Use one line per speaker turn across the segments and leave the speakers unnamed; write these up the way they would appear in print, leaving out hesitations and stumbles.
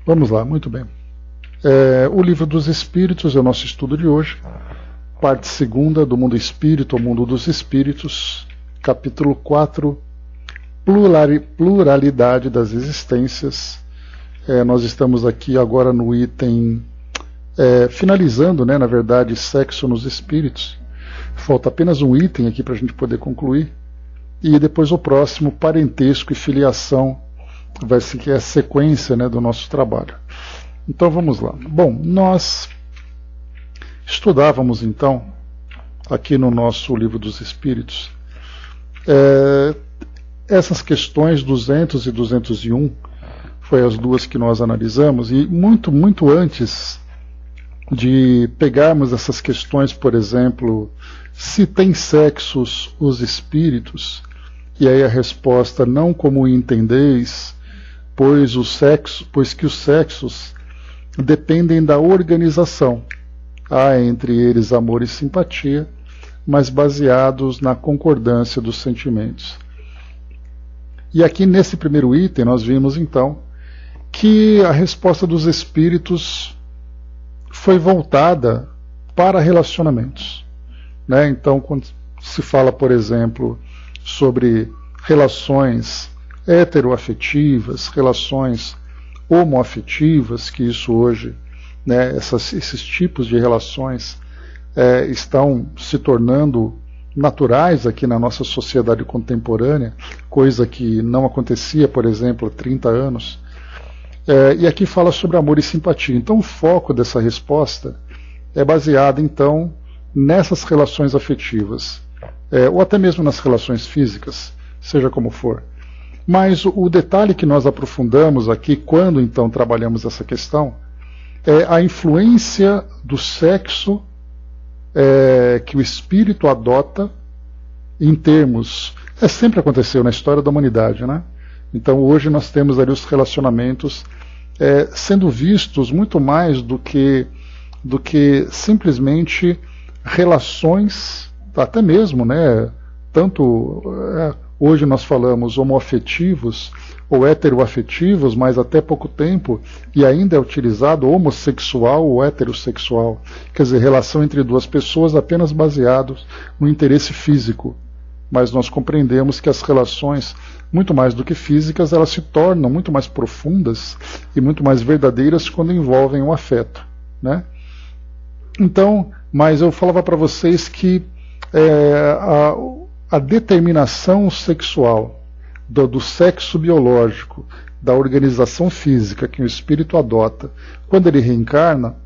Vamos lá, muito bem. O Livro dos Espíritos é o nosso estudo de hoje, parte segunda do Mundo Espírito ao Mundo dos Espíritos, capítulo 4, Pluralidade das Existências. Nós estamos aqui agora no item, finalizando, na verdade, Sexo nos Espíritos. Falta apenas um item aqui para a gente poder concluir. E depois o próximo, Parentesco e Filiação, vai ser a sequência do nosso trabalho. Então vamos lá. Bom, nós estudávamos então, aqui no nosso Livro dos Espíritos, essas questões 200 e 201, foi as duas que nós analisamos, e muito antes de pegarmos essas questões, por exemplo, se tem sexos os espíritos, e aí a resposta, não como entendeis, pois que os sexos dependem da organização. Há entre eles amor e simpatia, mas baseados na concordância dos sentimentos. E aqui nesse primeiro item nós vimos então que a resposta dos espíritos foi voltada para relacionamentos. Então, quando se fala, por exemplo, sobre relações heteroafetivas, relações homoafetivas, que isso hoje, esses tipos de relações estão se tornando naturais aqui na nossa sociedade contemporânea, coisa que não acontecia, por exemplo, há 30 anos. E aqui fala sobre amor e simpatia. Então o foco dessa resposta é baseado então nessas relações afetivas, ou até mesmo nas relações físicas, seja como for. Mas o detalhe que nós aprofundamos aqui, quando então trabalhamos essa questão, é a influência do sexo que o espírito adota em termos... sempre aconteceu na história da humanidade, Então hoje nós temos ali os relacionamentos sendo vistos muito mais do que simplesmente relações, até mesmo, tanto... hoje nós falamos homoafetivos ou heteroafetivos, mas até pouco tempo, e ainda é utilizado homossexual ou heterossexual. Quer dizer, relação entre duas pessoas apenas baseados no interesse físico. Mas nós compreendemos que as relações, muito mais do que físicas, elas se tornam muito mais profundas e muito mais verdadeiras quando envolvem o afeto. Então, mas eu falava para vocês que a determinação sexual do sexo biológico, da organização física que o espírito adota quando ele reencarna,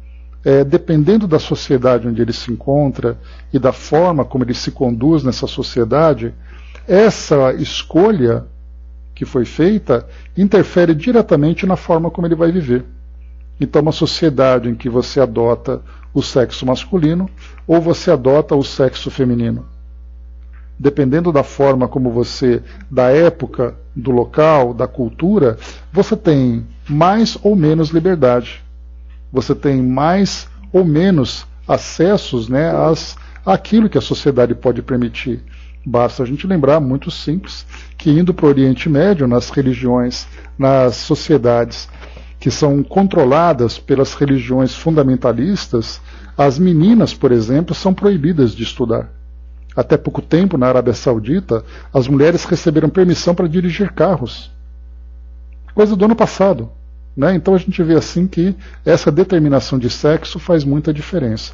dependendo da sociedade onde ele se encontra e da forma como ele se conduz nessa sociedade, essa escolha que foi feita interfere diretamente na forma como ele vai viver. Então, uma sociedade em que você adota o sexo masculino ou você adota o sexo feminino, dependendo da forma como você, da época, do local, da cultura, você tem mais ou menos liberdade. Você tem mais ou menos acessos àquilo que a sociedade pode permitir. Basta a gente lembrar, muito simples, que indo para o Oriente Médio, nas religiões, nas sociedades que são controladas pelas religiões fundamentalistas, as meninas, por exemplo, são proibidas de estudar. Até pouco tempo, na Arábia Saudita, as mulheres receberam permissão para dirigir carros. Coisa do ano passado. Então a gente vê assim que essa determinação de sexo faz muita diferença.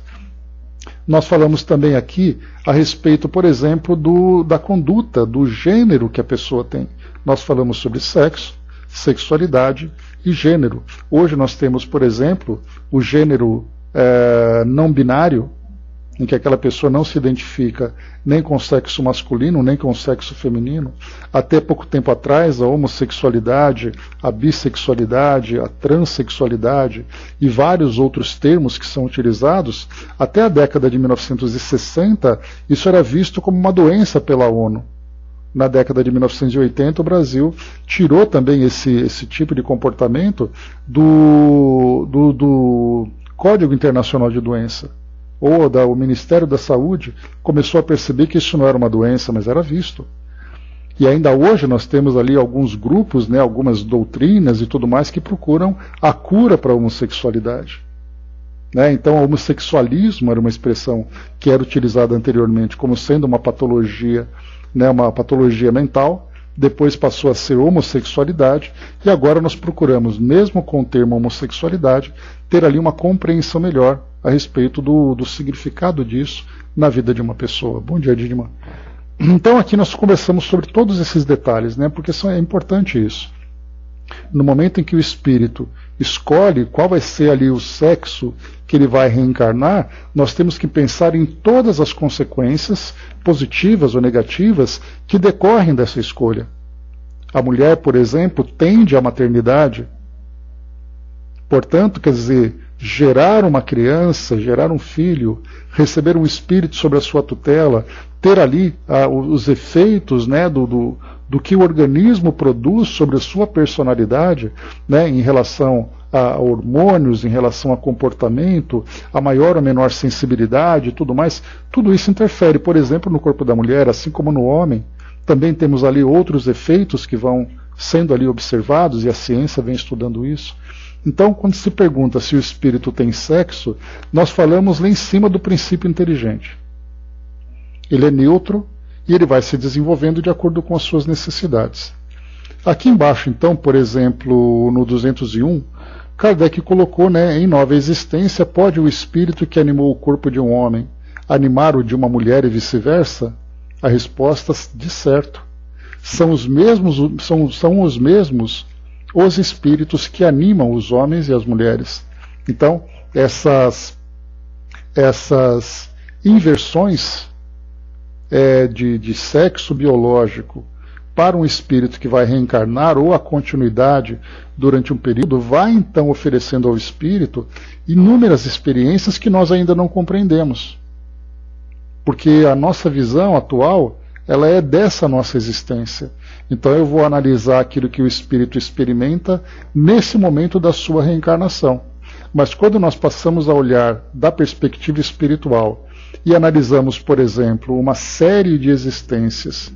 Nós falamos também aqui a respeito, por exemplo, da conduta, do gênero que a pessoa tem. Nós falamos sobre sexo, sexualidade e gênero. Hoje nós temos, por exemplo, o gênero não binário, em que aquela pessoa não se identifica nem com o sexo masculino, nem com o sexo feminino. Até pouco tempo atrás, a homossexualidade, a bissexualidade, a transexualidade e vários outros termos que são utilizados, até a década de 1960, isso era visto como uma doença pela ONU. Na década de 1980, o Brasil tirou também esse tipo de comportamento do Código Internacional de Doença. O Ministério da Saúde começou a perceber que isso não era uma doença, mas era visto. E ainda hoje nós temos ali alguns grupos, né, algumas doutrinas e tudo mais que procuram a cura para a homossexualidade. Né? Então, o homossexualismo era uma expressão que era utilizada anteriormente como sendo uma patologia, né, uma patologia mental, depois passou a ser homossexualidade, e agora nós procuramos, mesmo com o termo homossexualidade, ter ali uma compreensão melhor a respeito do significado disso na vida de uma pessoa. Bom dia, Didima. Então aqui nós conversamos sobre todos esses detalhes, né, porque é importante isso. No momento em que o espírito escolhe qual vai ser ali o sexo que ele vai reencarnar, nós temos que pensar em todas as consequências, positivas ou negativas, que decorrem dessa escolha. A mulher, por exemplo, tende à maternidade. Portanto, quer dizer, gerar uma criança, gerar um filho, receber um espírito sobre a sua tutela, ter ali os efeitos, né, do que o organismo produz sobre a sua personalidade, né, em relação a hormônios, em relação a comportamento, a maior ou menor sensibilidade e tudo mais, tudo isso interfere, por exemplo, no corpo da mulher, assim como no homem. Também temos ali outros efeitos que vão sendo ali observados, e a ciência vem estudando isso. Então, quando se pergunta se o espírito tem sexo, nós falamos lá em cima do princípio inteligente. Ele é neutro e ele vai se desenvolvendo de acordo com as suas necessidades. Aqui embaixo, então, por exemplo, no 201, Kardec colocou, né, em nova existência, pode o espírito que animou o corpo de um homem animar o de uma mulher e vice-versa? A resposta de certo. São os mesmos os espíritos que animam os homens e as mulheres. Então, essas inversões de sexo biológico para um espírito que vai reencarnar, ou a continuidade durante um período, vai então oferecendo ao espírito inúmeras experiências que nós ainda não compreendemos. Porque a nossa visão atual, ela é dessa nossa existência. Então eu vou analisar aquilo que o espírito experimenta nesse momento da sua reencarnação. Mas quando nós passamos a olhar da perspectiva espiritual e analisamos, por exemplo, uma série de existências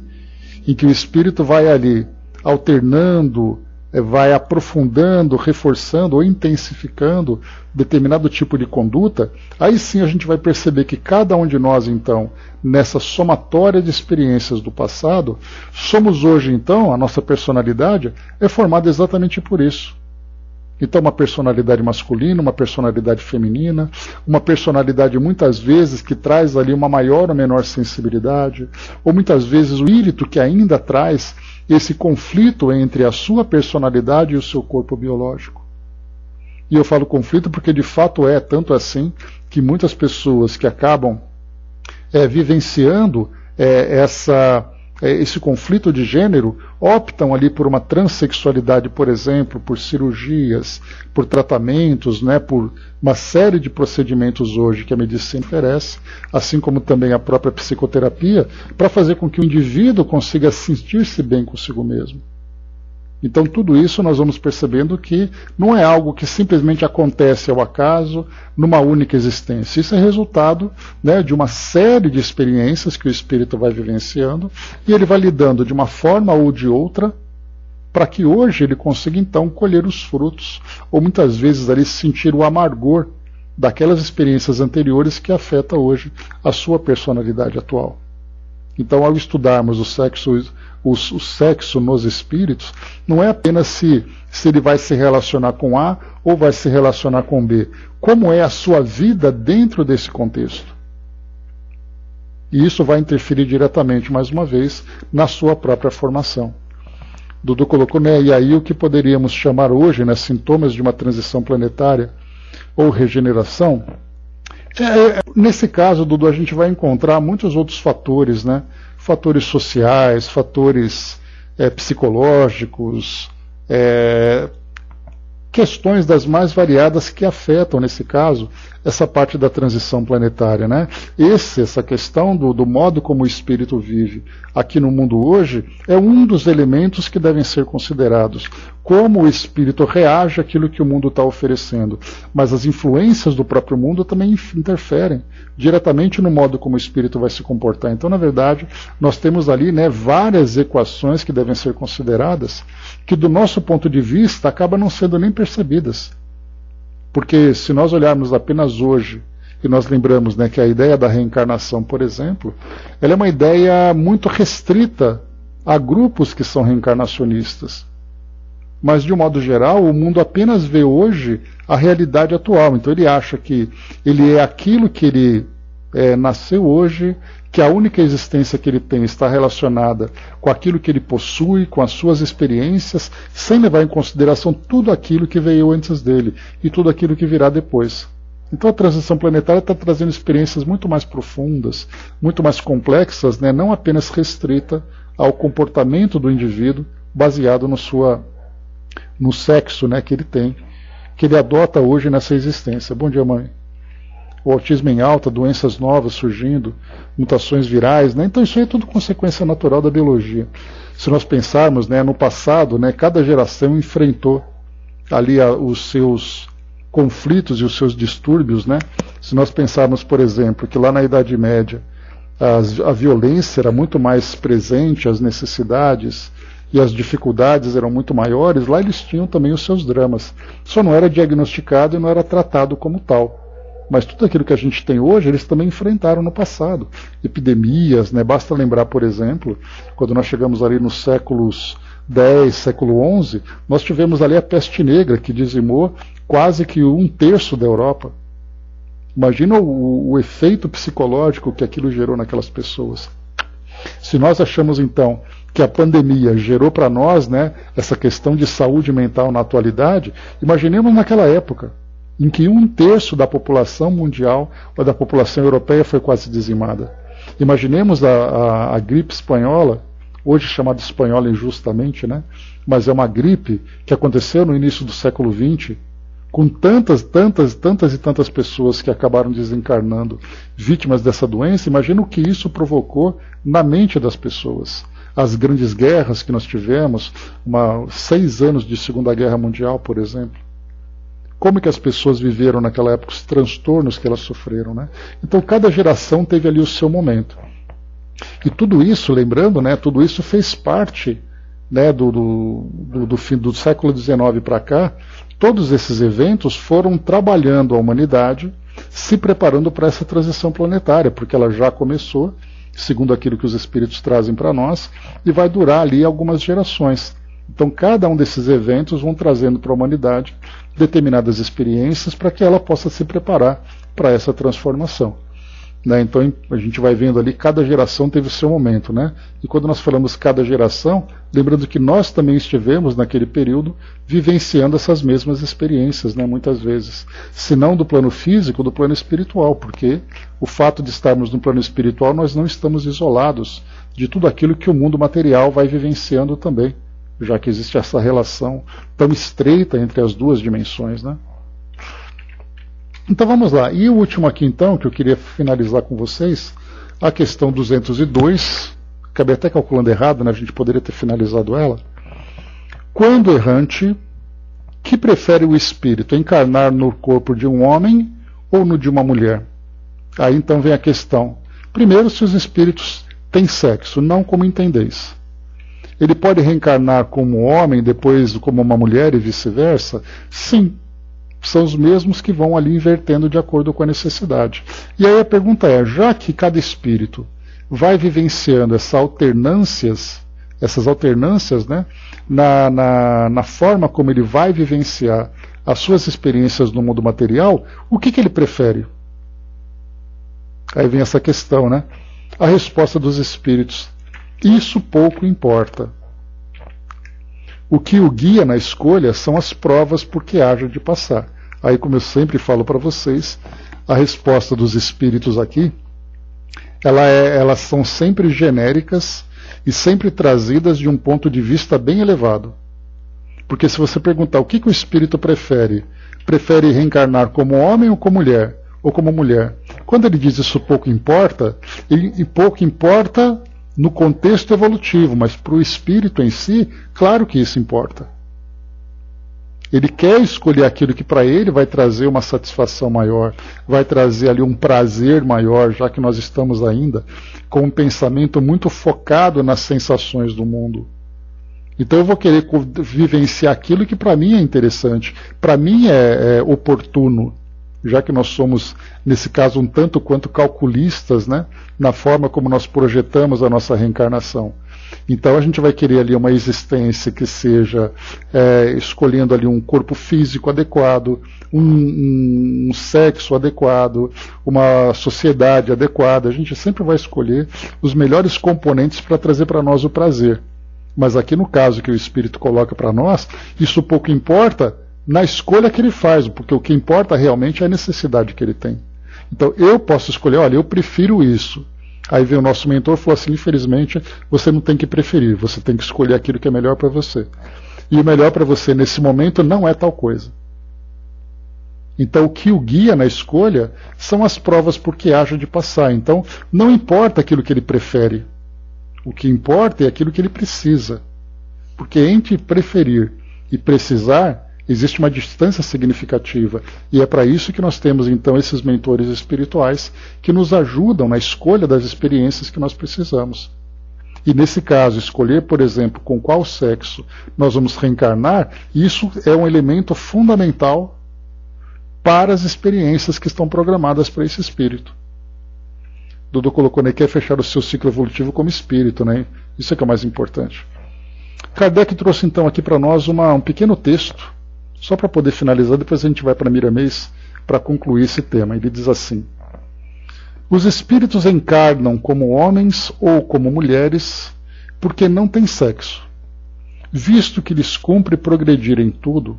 em que o espírito vai ali alternando, vai aprofundando, reforçando ou intensificando determinado tipo de conduta, aí sim a gente vai perceber que cada um de nós, então, nessa somatória de experiências do passado, somos hoje, então, a nossa personalidade é formada exatamente por isso. Então, uma personalidade masculina, uma personalidade feminina, uma personalidade muitas vezes que traz ali uma maior ou menor sensibilidade, ou muitas vezes o espírito que ainda traz esse conflito entre a sua personalidade e o seu corpo biológico. E eu falo conflito porque de fato é tanto assim que muitas pessoas que acabam vivenciando esse conflito de gênero optam ali por uma transexualidade, por exemplo, por cirurgias, por tratamentos, né, por uma série de procedimentos hoje que a medicina oferece, assim como também a própria psicoterapia, para fazer com que o indivíduo consiga sentir-se bem consigo mesmo. Então tudo isso nós vamos percebendo que não é algo que simplesmente acontece ao acaso, numa única existência. Isso é resultado, né, de uma série de experiências que o espírito vai vivenciando e ele vai lidando de uma forma ou de outra para que hoje ele consiga então colher os frutos, ou muitas vezes ali sentir o amargor daquelas experiências anteriores que afeta hoje a sua personalidade atual. Então, ao estudarmos o sexo nos espíritos, não é apenas se ele vai se relacionar com A ou vai se relacionar com B. Como é a sua vida dentro desse contexto? E isso vai interferir diretamente, mais uma vez, na sua própria formação. Dudu colocou, né, e aí o que poderíamos chamar hoje, né, sintomas de uma transição planetária ou regeneração. Nesse caso, Dudu, a gente vai encontrar muitos outros fatores, né? Fatores sociais, fatores psicológicos, questões das mais variadas que afetam, nesse caso, essa parte da transição planetária, né? Essa questão do modo como o espírito vive aqui no mundo hoje é um dos elementos que devem ser considerados. Como o espírito reage àquilo que o mundo está oferecendo. Mas as influências do próprio mundo também interferem diretamente no modo como o espírito vai se comportar. Então, na verdade, nós temos ali, né, várias equações que devem ser consideradas, que do nosso ponto de vista acabam não sendo nem percebidas. Porque se nós olharmos apenas hoje, e nós lembramos, né, que a ideia da reencarnação, por exemplo, ela é uma ideia muito restrita a grupos que são reencarnacionistas. Mas, de um modo geral, o mundo apenas vê hoje a realidade atual. Então ele acha que ele é aquilo que ele nasceu hoje, que a única existência que ele tem está relacionada com aquilo que ele possui, com as suas experiências, sem levar em consideração tudo aquilo que veio antes dele e tudo aquilo que virá depois. Então a transição planetária está trazendo experiências muito mais profundas, muito mais complexas, né? Não apenas restrita ao comportamento do indivíduo baseado no sexo, né, que ele tem, que ele adota hoje nessa existência. Bom dia, mãe. O autismo em alta, doenças novas surgindo, mutações virais, né? Então isso aí é tudo consequência natural da biologia. Se nós pensarmos, né, no passado, né, cada geração enfrentou ali os seus conflitos e os seus distúrbios, né? Se nós pensarmos, por exemplo, que lá na Idade Média a violência era muito mais presente, as necessidades e as dificuldades eram muito maiores, lá eles tinham também os seus dramas. Só não era diagnosticado e não era tratado como tal. Mas tudo aquilo que a gente tem hoje, eles também enfrentaram no passado. Epidemias, né? Basta lembrar, por exemplo, quando nós chegamos ali nos séculos X, século XI, nós tivemos ali a peste negra, que dizimou quase que 1/3 da Europa. Imagina o efeito psicológico que aquilo gerou naquelas pessoas. Se nós achamos, então, que a pandemia gerou para nós, né, essa questão de saúde mental na atualidade, imaginemos naquela época, em que 1/3 da população mundial ou da população europeia foi quase dizimada. Imaginemos a gripe espanhola, hoje chamada espanhola injustamente, né, mas é uma gripe que aconteceu no início do século XX, com tantas e tantas pessoas que acabaram desencarnando vítimas dessa doença. Imagina o que isso provocou na mente das pessoas. As grandes guerras que nós tivemos, 6 anos de Segunda Guerra Mundial, por exemplo. Como que as pessoas viveram naquela época, os transtornos que elas sofreram, né? Então cada geração teve ali o seu momento. E tudo isso, lembrando, né, tudo isso fez parte, né, do fim do século XIX para cá. Todos esses eventos foram trabalhando a humanidade, se preparando para essa transição planetária, porque ela já começou, segundo aquilo que os espíritos trazem para nós, e vai durar ali algumas gerações. Então cada um desses eventos vão trazendo para a humanidade determinadas experiências para que ela possa se preparar para essa transformação. Né? Então a gente vai vendo ali, cada geração teve o seu momento, né? E quando nós falamos cada geração, lembrando que nós também estivemos naquele período vivenciando essas mesmas experiências, né? Muitas vezes, se não do plano físico, do plano espiritual, porque o fato de estarmos no plano espiritual, nós não estamos isolados de tudo aquilo que o mundo material vai vivenciando também, já que existe essa relação tão estreita entre as duas dimensões, né? Então vamos lá. E o último aqui então, que eu queria finalizar com vocês, a questão 202, acabei até calculando errado, né? A gente poderia ter finalizado ela. Quando errante, que prefere o espírito, encarnar no corpo de um homem ou no de uma mulher? Aí então vem a questão. Primeiro, se os espíritos têm sexo, não como entendeis. Ele pode reencarnar como homem, depois como uma mulher e vice-versa? Sim. São os mesmos que vão ali invertendo de acordo com a necessidade. E aí a pergunta é, já que cada espírito vai vivenciando essas alternâncias, né, na forma como ele vai vivenciar as suas experiências no mundo material, o que ele prefere? Aí vem essa questão, né? A resposta dos espíritos: isso pouco importa. O que o guia na escolha são as provas por que haja de passar. Aí, como eu sempre falo para vocês, a resposta dos espíritos aqui, elas são sempre genéricas e sempre trazidas de um ponto de vista bem elevado. Porque se você perguntar o que o espírito prefere reencarnar como homem ou como mulher, ou como mulher. Quando ele diz isso pouco importa, e pouco importa no contexto evolutivo, mas para o espírito em si, claro que isso importa. Ele quer escolher aquilo que para ele vai trazer uma satisfação maior, vai trazer ali um prazer maior, já que nós estamos ainda com um pensamento muito focado nas sensações do mundo. Então eu vou querer vivenciar aquilo que para mim é interessante, para mim é oportuno, já que nós somos, nesse caso, um tanto quanto calculistas, né, na forma como nós projetamos a nossa reencarnação. Então a gente vai querer ali uma existência que seja escolhendo ali um corpo físico adequado, um sexo adequado, uma sociedade adequada. A gente sempre vai escolher os melhores componentes para trazer para nós o prazer. Mas aqui no caso que o Espírito coloca para nós, isso pouco importa na escolha que ele faz, porque o que importa realmente é a necessidade que ele tem. Então eu posso escolher, olha, eu prefiro isso. Aí vem o nosso mentor e falou assim, infelizmente, você não tem que preferir, você tem que escolher aquilo que é melhor para você. E o melhor para você nesse momento não é tal coisa. Então o que o guia na escolha são as provas por que haja de passar. Então não importa aquilo que ele prefere. O que importa é aquilo que ele precisa. Porque entre preferir e precisar, existe uma distância significativa. E é para isso que nós temos, então, esses mentores espirituais que nos ajudam na escolha das experiências que nós precisamos. E nesse caso, escolher, por exemplo, com qual sexo nós vamos reencarnar, isso é um elemento fundamental para as experiências que estão programadas para esse espírito. Dudu colocou, né, quer fechar o seu ciclo evolutivo como espírito, né? Isso é que é o mais importante. Kardec trouxe então aqui para nós um pequeno texto, só para poder finalizar, depois a gente vai para Miramês para concluir esse tema. Ele diz assim: os espíritos encarnam como homens ou como mulheres porque não têm sexo. Visto que lhes cumpre progredir em tudo,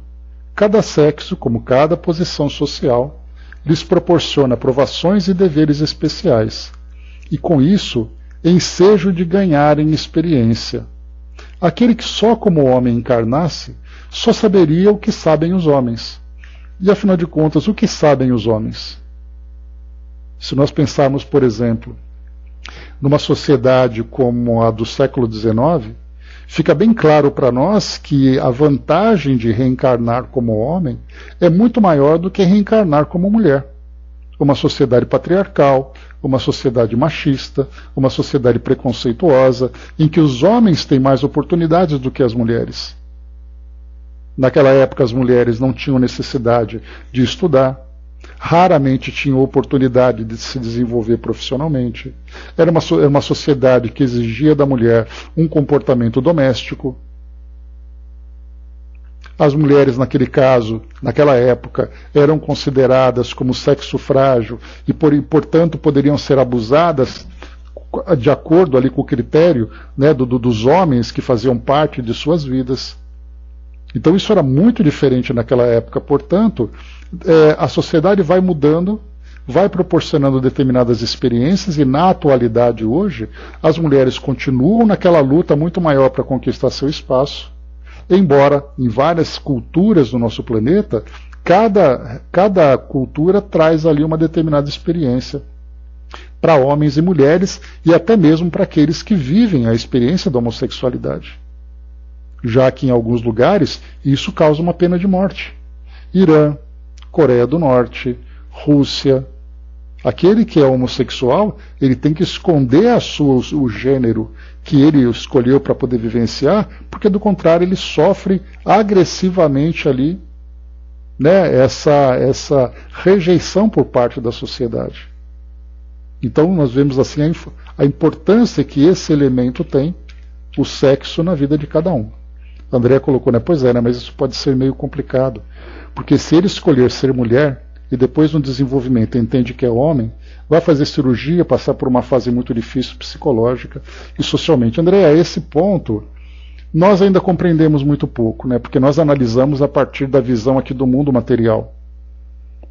cada sexo, como cada posição social, lhes proporciona provações e deveres especiais, e com isso, ensejo de ganharem experiência. Aquele que só como homem encarnasse, só saberia o que sabem os homens. E afinal de contas, o que sabem os homens? Se nós pensarmos, por exemplo, numa sociedade como a do século XIX, fica bem claro para nós que a vantagem de reencarnar como homem é muito maior do que reencarnar como mulher. Uma sociedade patriarcal, uma sociedade machista, uma sociedade preconceituosa, em que os homens têm mais oportunidades do que as mulheres. Naquela época as mulheres não tinham necessidade de estudar, raramente tinham oportunidade de se desenvolver profissionalmente. Era uma sociedade que exigia da mulher um comportamento doméstico. As mulheres, naquele caso, naquela época, eram consideradas como sexo frágil e, portanto, poderiam ser abusadas de acordo ali com o critério, né, dos homens que faziam parte de suas vidas. Então isso era muito diferente naquela época. Portanto, a sociedade vai mudando, vai proporcionando determinadas experiências e na atualidade hoje, as mulheres continuam naquela luta muito maior para conquistar seu espaço. Embora em várias culturas do nosso planeta, cada cultura traz ali uma determinada experiência para homens e mulheres e até mesmo para aqueles que vivem a experiência da homossexualidade. Já que em alguns lugares isso causa uma pena de morte. Irã, Coreia do Norte, Rússia. Aquele que é homossexual, ele tem que esconder o gênero que ele escolheu para poder vivenciar, porque do contrário ele sofre agressivamente ali, né, essa rejeição por parte da sociedade. Então nós vemos assim a importância que esse elemento tem, o sexo, na vida de cada um. A Andrea colocou, né, pois é, né, mas isso pode ser meio complicado, porque se ele escolher ser mulher e depois no desenvolvimento entende que é homem, vai fazer cirurgia, passar por uma fase muito difícil psicológica e socialmente. André, a esse ponto, nós ainda compreendemos muito pouco, né? Porque nós analisamos a partir da visão aqui do mundo material.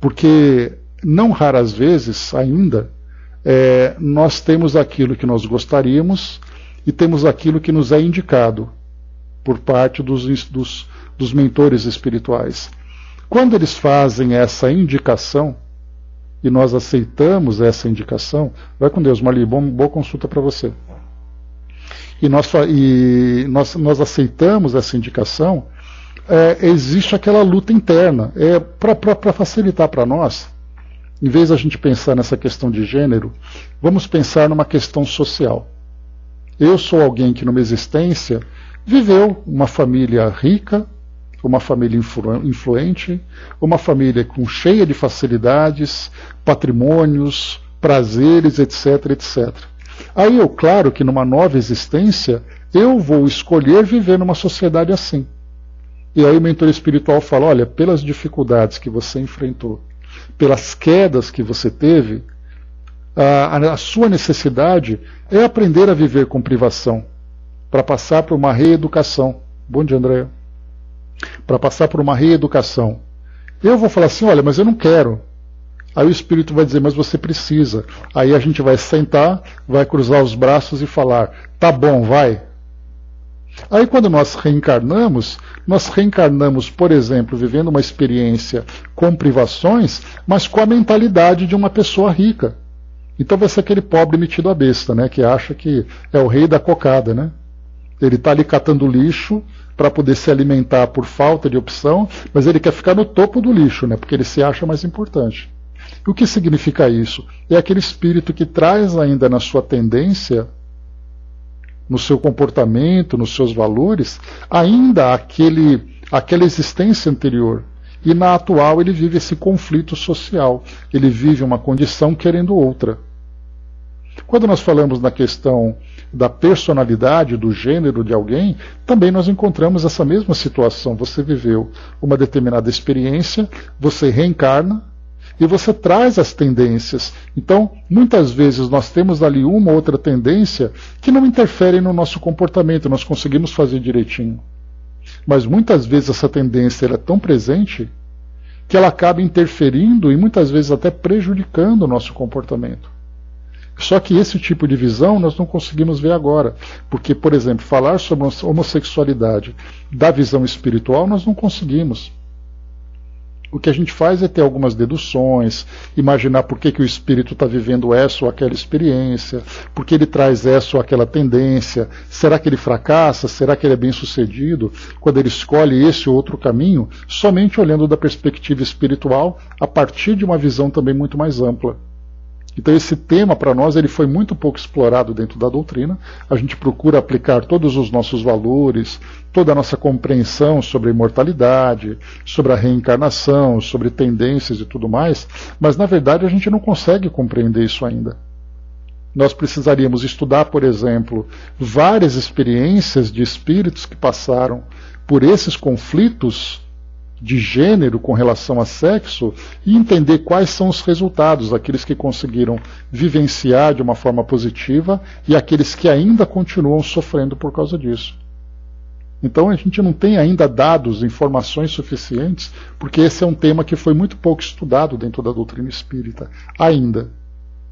Porque, não raras vezes ainda, nós temos aquilo que nós gostaríamos e temos aquilo que nos é indicado por parte dos mentores espirituais. Quando eles fazem essa indicação, e nós aceitamos essa indicação, vai com Deus, Marli, boa consulta para você. E nós aceitamos essa indicação, existe aquela luta interna. Para facilitar para nós, em vez de a gente pensar nessa questão de gênero, vamos pensar numa questão social. Eu sou alguém que numa existência viveu uma família rica, uma família influente, uma família cheia de facilidades, patrimônios, prazeres, etc, etc. Aí claro que numa nova existência, eu vou escolher viver numa sociedade assim. E aí o mentor espiritual fala, olha, pelas dificuldades que você enfrentou, pelas quedas que você teve, a sua necessidade é aprender a viver com privação, para passar por uma reeducação. Bom dia, Andréa. Para passar por uma reeducação. Eu vou falar assim, olha, mas eu não quero. Aí o Espírito vai dizer, mas você precisa. Aí a gente vai sentar, vai cruzar os braços e falar, tá bom, vai. Aí quando nós reencarnamos, por exemplo, vivendo uma experiência com privações, mas com a mentalidade de uma pessoa rica. Então vai ser aquele pobre metido a besta, né, que acha que é o rei da cocada, né? Ele está ali catando lixo para poder se alimentar por falta de opção, mas ele quer ficar no topo do lixo, né, porque ele se acha mais importante. E o que significa isso? É aquele espírito que traz ainda na sua tendência, no seu comportamento, nos seus valores, ainda aquela existência anterior. E na atual ele vive esse conflito social. Ele vive uma condição querendo outra. Quando nós falamos na questão da personalidade, do gênero de alguém, também nós encontramos essa mesma situação. Você viveu uma determinada experiência, você reencarna, e você traz as tendências. Então, muitas vezes nós temos ali uma ou outra tendência que não interfere no nosso comportamento, nós conseguimos fazer direitinho. Mas muitas vezes essa tendência é tão presente que ela acaba interferindo e muitas vezes até prejudicando o nosso comportamento. Só que esse tipo de visão nós não conseguimos ver agora. Porque, por exemplo, falar sobre a homossexualidade da visão espiritual nós não conseguimos. O que a gente faz é ter algumas deduções, imaginar por que o espírito está vivendo essa ou aquela experiência, por que ele traz essa ou aquela tendência, será que ele fracassa, será que ele é bem sucedido, quando ele escolhe esse ou outro caminho, somente olhando da perspectiva espiritual, a partir de uma visão também muito mais ampla. Então esse tema para nós ele foi muito pouco explorado dentro da doutrina. A gente procura aplicar todos os nossos valores, toda a nossa compreensão sobre a imortalidade, sobre a reencarnação, sobre tendências e tudo mais, mas na verdade a gente não consegue compreender isso ainda. Nós precisaríamos estudar, por exemplo, várias experiências de espíritos que passaram por esses conflitos de gênero com relação a sexo e entender quais são os resultados, aqueles que conseguiram vivenciar de uma forma positiva e aqueles que ainda continuam sofrendo por causa disso. Então a gente não tem ainda dados, informações suficientes, porque esse é um tema que foi muito pouco estudado dentro da doutrina espírita, ainda.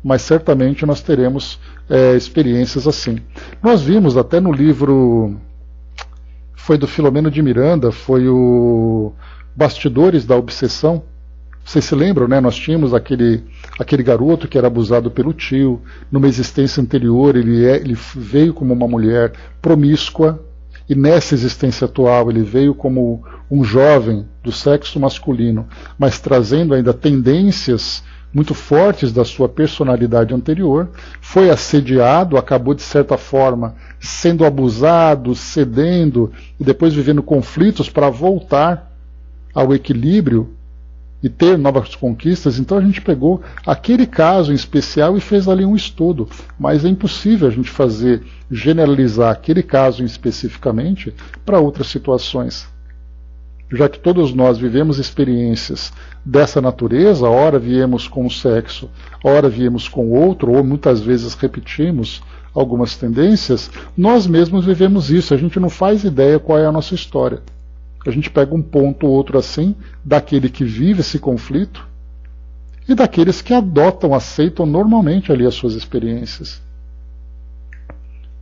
Mas certamente nós teremos experiências assim. Nós vimos até no livro, foi do Filomeno de Miranda, foi o Bastidores da Obsessão. Vocês se lembram, né? Nós tínhamos aquele garoto que era abusado pelo tio. Numa existência anterior ele veio como uma mulher promíscua, e nessa existência atual ele veio como um jovem do sexo masculino, mas trazendo ainda tendências muito fortes da sua personalidade anterior, foi assediado, acabou de certa forma sendo abusado, cedendo e depois vivendo conflitos para voltar ao equilíbrio e ter novas conquistas. Então a gente pegou aquele caso em especial e fez ali um estudo, mas é impossível a gente generalizar aquele caso especificamente para outras situações, já que todos nós vivemos experiências dessa natureza. Ora viemos com o sexo, ora viemos com outro, ou muitas vezes repetimos algumas tendências. Nós mesmos vivemos isso, a gente não faz ideia qual é a nossa história. A gente pega um ponto ou outro assim, daquele que vive esse conflito e daqueles que adotam, aceitam normalmente ali as suas experiências.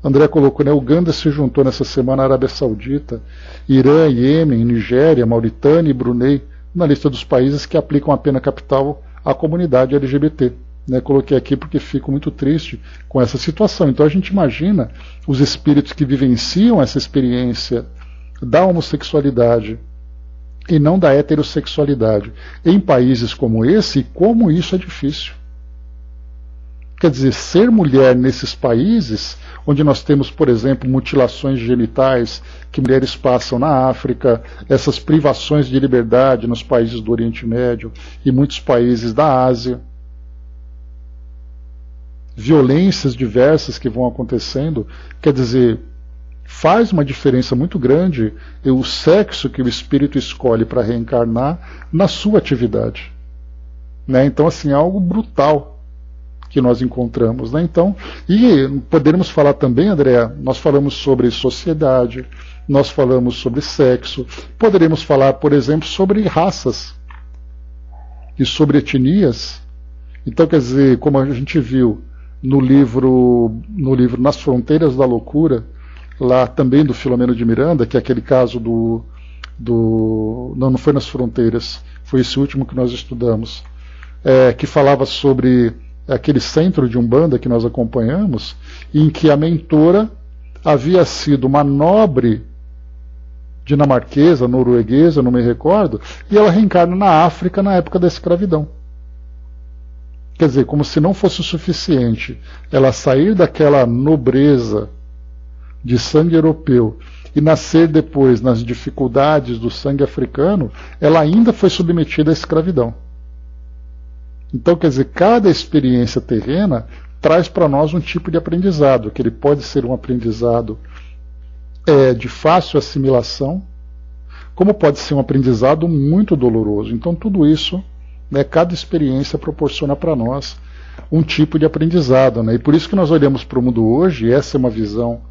André colocou, né? Uganda se juntou nessa semana à Arábia Saudita, Irã, Iêmen, Nigéria, Mauritânia e Brunei na lista dos países que aplicam a pena capital a comunidade LGBT. Né? Coloquei aqui porque fico muito triste com essa situação. Então a gente imagina os espíritos que vivenciam essa experiência da homossexualidade e não da heterossexualidade em países como esse, e como isso é difícil. Quer dizer, ser mulher nesses países, onde nós temos, por exemplo, mutilações genitais que mulheres passam na África, essas privações de liberdade nos países do Oriente Médio e muitos países da Ásia, violências diversas que vão acontecendo, quer dizer, faz uma diferença muito grande o sexo que o espírito escolhe para reencarnar na sua atividade. Né? Então, assim, é algo brutal que nós encontramos. Né? Então, e poderíamos falar também, Andréa, nós falamos sobre sociedade, nós falamos sobre sexo, poderíamos falar, por exemplo, sobre raças e sobre etnias. Então, quer dizer, como a gente viu no livro Nas Fronteiras da Loucura, lá também do Filomeno de Miranda, que é aquele caso não foi Nas Fronteiras, foi esse último que nós estudamos, que falava sobre aquele centro de Umbanda que nós acompanhamos, em que a mentora havia sido uma nobre dinamarquesa, norueguesa, não me recordo, e ela reencarna na África na época da escravidão. Quer dizer, como se não fosse o suficiente ela sair daquela nobreza de sangue europeu e nascer depois nas dificuldades do sangue africano, ela ainda foi submetida à escravidão. Então, quer dizer, cada experiência terrena traz para nós um tipo de aprendizado, que ele pode ser um aprendizado de fácil assimilação, como pode ser um aprendizado muito doloroso. Então, tudo isso, né, cada experiência proporciona para nós um tipo de aprendizado. Né? E por isso que nós olhamos para o mundo hoje, e essa é uma visão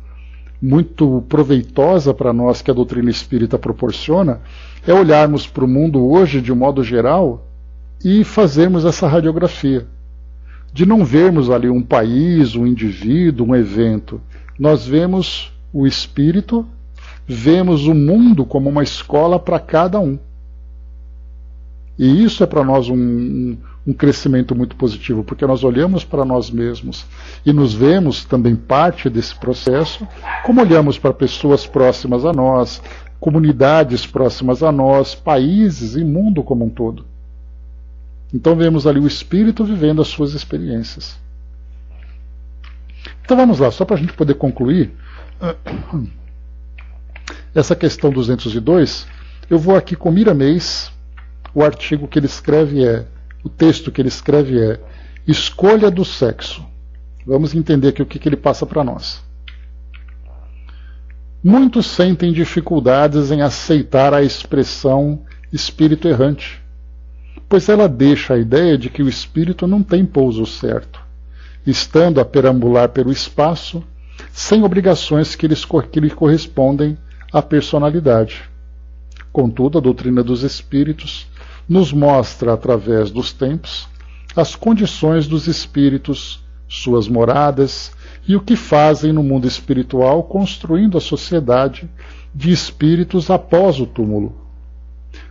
muito proveitosa para nós que a doutrina espírita proporciona, é olharmos para o mundo hoje de um modo geral e fazermos essa radiografia, de não vermos ali um país, um indivíduo, um evento. Nós vemos o espírito, vemos o mundo como uma escola para cada um. E isso é para nós um crescimento muito positivo, porque nós olhamos para nós mesmos e nos vemos também parte desse processo, como olhamos para pessoas próximas a nós, comunidades próximas a nós, países e mundo como um todo. Então vemos ali o espírito vivendo as suas experiências. Então vamos lá, só para a gente poder concluir essa questão 202, eu vou aqui com Miramês. O artigo que ele escreve o texto que ele escreve é Escolha do Sexo. Vamos entender aqui o que ele passa para nós. Muitos sentem dificuldades em aceitar a expressão espírito errante, pois ela deixa a ideia de que o espírito não tem pouso certo, estando a perambular pelo espaço, sem obrigações que lhe correspondem à personalidade. Contudo, a doutrina dos espíritos nos mostra, através dos tempos, as condições dos espíritos, suas moradas e o que fazem no mundo espiritual, construindo a sociedade de espíritos após o túmulo.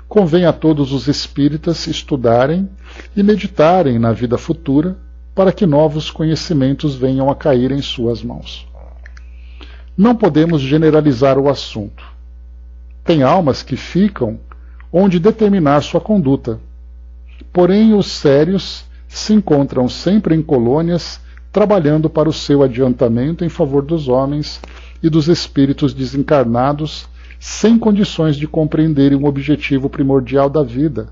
Convém a todos os espíritas estudarem e meditarem na vida futura para que novos conhecimentos venham a cair em suas mãos. Não podemos generalizar o assunto. Tem almas que ficam onde determinar sua conduta. Porém, os sérios se encontram sempre em colônias, trabalhando para o seu adiantamento em favor dos homens e dos espíritos desencarnados, sem condições de compreenderem o objetivo primordial da vida,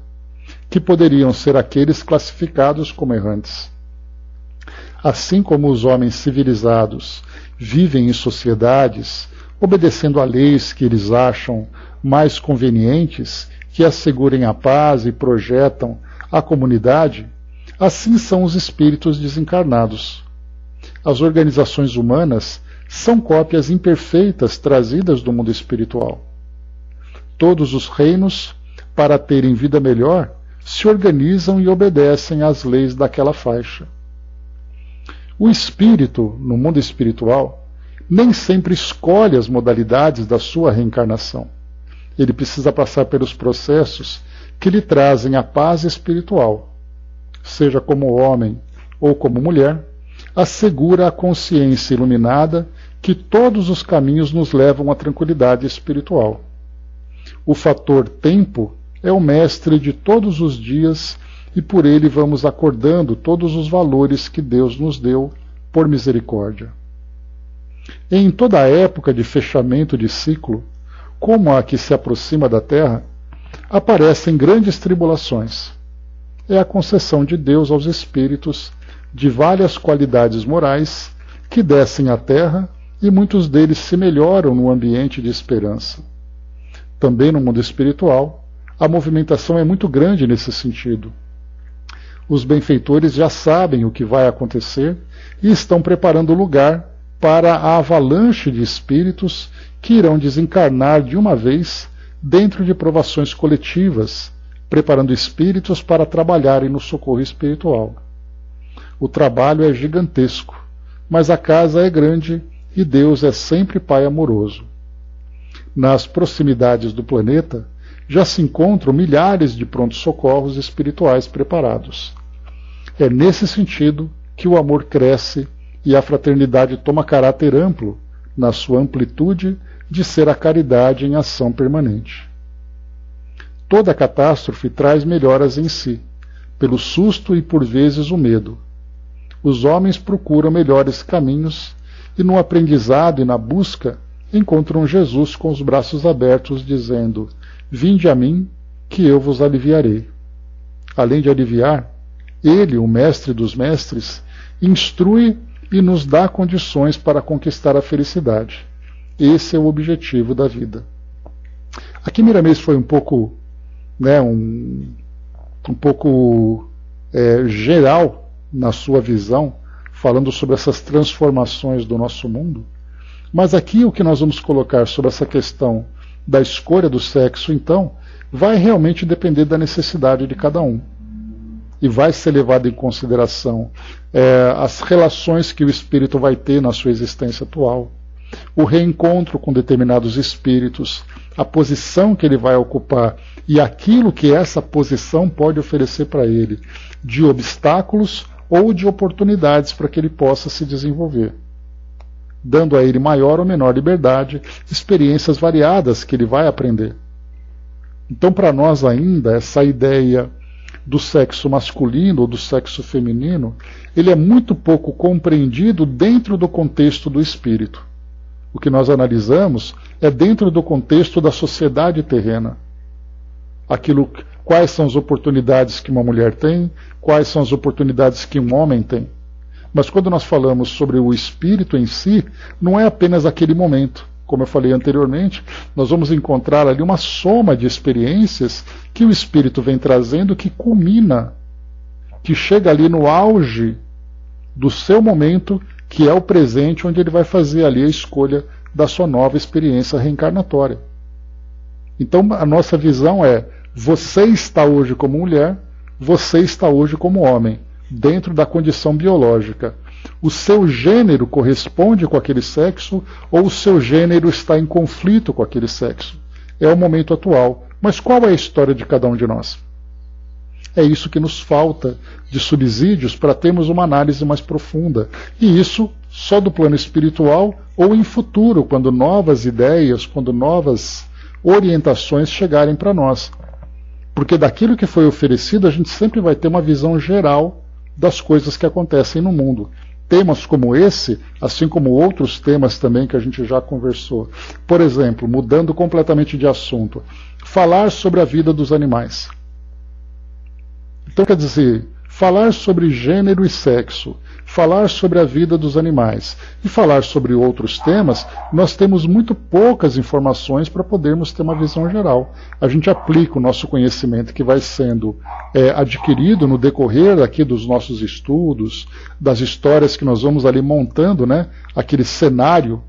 que poderiam ser aqueles classificados como errantes. Assim como os homens civilizados vivem em sociedades, obedecendo a leis que eles acham mais convenientes, que assegurem a paz e projetam a comunidade, assim são os espíritos desencarnados. As organizações humanas são cópias imperfeitas trazidas do mundo espiritual. Todos os reinos, para terem vida melhor, se organizam e obedecem às leis daquela faixa. O espírito, no mundo espiritual, nem sempre escolhe as modalidades da sua reencarnação. Ele precisa passar pelos processos que lhe trazem a paz espiritual, seja como homem ou como mulher, assegura a consciência iluminada que todos os caminhos nos levam à tranquilidade espiritual. O fator tempo é o mestre de todos os dias e por ele vamos acordando todos os valores que Deus nos deu por misericórdia. Em toda a época de fechamento de ciclo, como a que se aproxima da Terra, aparecem grandes tribulações. É a concessão de Deus aos espíritos de várias qualidades morais que descem à Terra e muitos deles se melhoram no ambiente de esperança. Também no mundo espiritual, a movimentação é muito grande nesse sentido. Os benfeitores já sabem o que vai acontecer e estão preparando o lugar para a avalanche de espíritos que irão desencarnar de uma vez dentro de provações coletivas, preparando espíritos para trabalharem no socorro espiritual. O trabalho é gigantesco, mas a casa é grande e Deus é sempre Pai amoroso. Nas proximidades do planeta já se encontram milhares de prontos-socorros espirituais preparados. É nesse sentido que o amor cresce e a fraternidade toma caráter amplo, na sua amplitude de ser a caridade em ação permanente. Toda catástrofe traz melhoras em si, pelo susto e por vezes o medo. Os homens procuram melhores caminhos e no aprendizado e na busca encontram Jesus com os braços abertos, dizendo: vinde a mim, que eu vos aliviarei. Além de aliviar, ele, o mestre dos mestres, instrui e nos dá condições para conquistar a felicidade. Esse é o objetivo da vida. Aqui Miramês foi um pouco, geral na sua visão, falando sobre essas transformações do nosso mundo. Mas aqui o que nós vamos colocar sobre essa questão da escolha do sexo, então, vai realmente depender da necessidade de cada um. E vai ser levado em consideração as relações que o espírito vai ter na sua existência atual, o reencontro com determinados espíritos, a posição que ele vai ocupar e aquilo que essa posição pode oferecer para ele, de obstáculos ou de oportunidades para que ele possa se desenvolver, dando a ele maior ou menor liberdade, experiências variadas que ele vai aprender. Então, para nós ainda, essa ideia do sexo masculino ou do sexo feminino, ele é muito pouco compreendido dentro do contexto do espírito. O que nós analisamos é dentro do contexto da sociedade terrena. Quais são as oportunidades que uma mulher tem, quais são as oportunidades que um homem tem. Mas quando nós falamos sobre o espírito em si, não é apenas aquele momento. Como eu falei anteriormente, nós vamos encontrar ali uma soma de experiências que o espírito vem trazendo, que culmina, que chega ali no auge do seu momento, que é o presente, onde ele vai fazer ali a escolha da sua nova experiência reencarnatória. Então a nossa visão é: você está hoje como mulher, você está hoje como homem, dentro da condição biológica. O seu gênero corresponde com aquele sexo ou o seu gênero está em conflito com aquele sexo? É o momento atual. Mas qual é a história de cada um de nós? É isso que nos falta de subsídios para termos uma análise mais profunda. E isso só do plano espiritual ou em futuro, quando novas ideias, quando novas orientações chegarem para nós. Porque daquilo que foi oferecido, a gente sempre vai ter uma visão geral das coisas que acontecem no mundo. Temas como esse, assim como outros temas também que a gente já conversou. Por exemplo, mudando completamente de assunto, falar sobre a vida dos animais. Então, quer dizer, falar sobre gênero e sexo, falar sobre a vida dos animais e falar sobre outros temas, nós temos muito poucas informações para podermos ter uma visão geral. A gente aplica o nosso conhecimento que vai sendo adquirido no decorrer aqui dos nossos estudos, das histórias que nós vamos ali montando, aquele cenário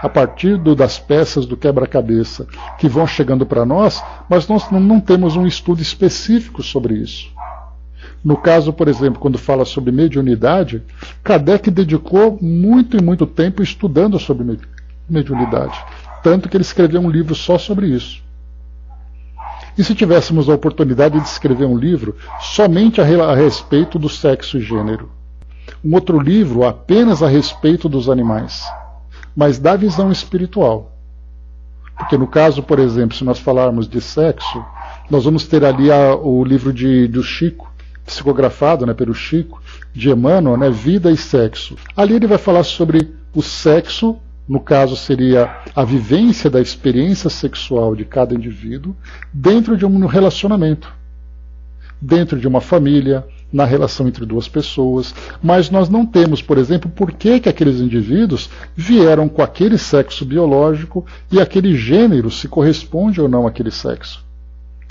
a partir das peças do quebra-cabeça que vão chegando para nós, mas nós não temos um estudo específico sobre isso. No caso, por exemplo, quando fala sobre mediunidade, Kardec dedicou muito e muito tempo estudando sobre mediunidade. Tanto que ele escreveu um livro só sobre isso. E se tivéssemos a oportunidade de escrever um livro somente a respeito do sexo e gênero? Um outro livro apenas a respeito dos animais, mas da visão espiritual. Porque no caso, por exemplo, se nós falarmos de sexo, nós vamos ter ali o livro do Chico, psicografado, né, pelo Chico, de Emmanuel, né, Vida e Sexo. Ali ele vai falar sobre o sexo, no caso seria a vivência da experiência sexual de cada indivíduo, dentro de um relacionamento, dentro de uma família, na relação entre duas pessoas, mas nós não temos, por exemplo, por que aqueles indivíduos vieram com aquele sexo biológico e aquele gênero se corresponde ou não àquele sexo.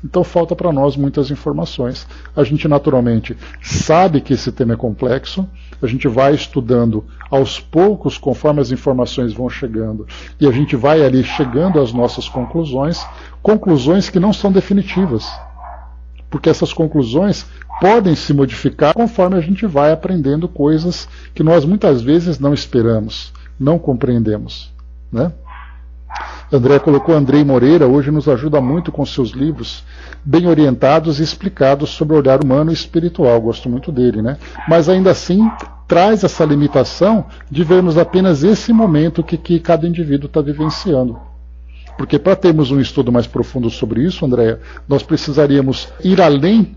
Então falta para nós muitas informações. A gente naturalmente sabe que esse tema é complexo, a gente vai estudando aos poucos conforme as informações vão chegando e a gente vai ali chegando às nossas conclusões, conclusões que não são definitivas, porque essas conclusões podem se modificar conforme a gente vai aprendendo coisas que nós muitas vezes não esperamos, não compreendemos, né? André colocou Andrei Moreira, hoje nos ajuda muito com seus livros, bem orientados e explicados sobre o olhar humano e espiritual. Gosto muito dele, né? Mas ainda assim traz essa limitação de vermos apenas esse momento que cada indivíduo está vivenciando. Porque para termos um estudo mais profundo sobre isso, Andréa, nós precisaríamos ir além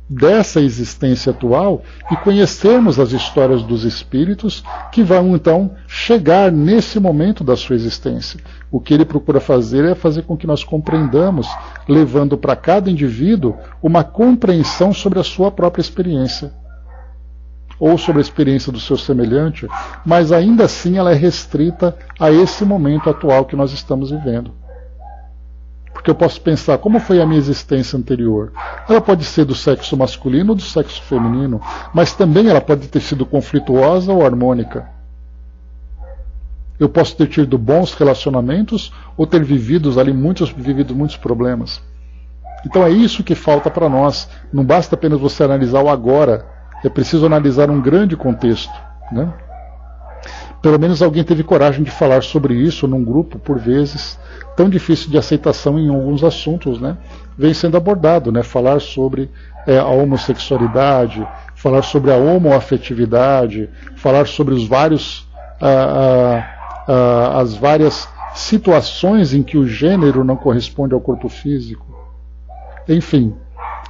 dessa existência atual e conhecermos as histórias dos espíritos que vão então chegar nesse momento da sua existência. O que ele procura fazer é fazer com que nós compreendamos, levando para cada indivíduo uma compreensão sobre a sua própria experiência ou sobre a experiência do seu semelhante, mas ainda assim ela é restrita a esse momento atual que nós estamos vivendo. Porque eu posso pensar, como foi a minha existência anterior? Ela pode ser do sexo masculino ou do sexo feminino, mas também ela pode ter sido conflituosa ou harmônica. Eu posso ter tido bons relacionamentos ou ter vivido muitos problemas. Então é isso que falta para nós. Não basta apenas você analisar o agora, é preciso analisar um grande contexto, né? Pelo menos alguém teve coragem de falar sobre isso num grupo, por vezes, tão difícil de aceitação em alguns assuntos, né? Vem sendo abordado, né? Falar sobre a homossexualidade, falar sobre a homoafetividade, falar sobre os vários, as várias situações em que o gênero não corresponde ao corpo físico. Enfim,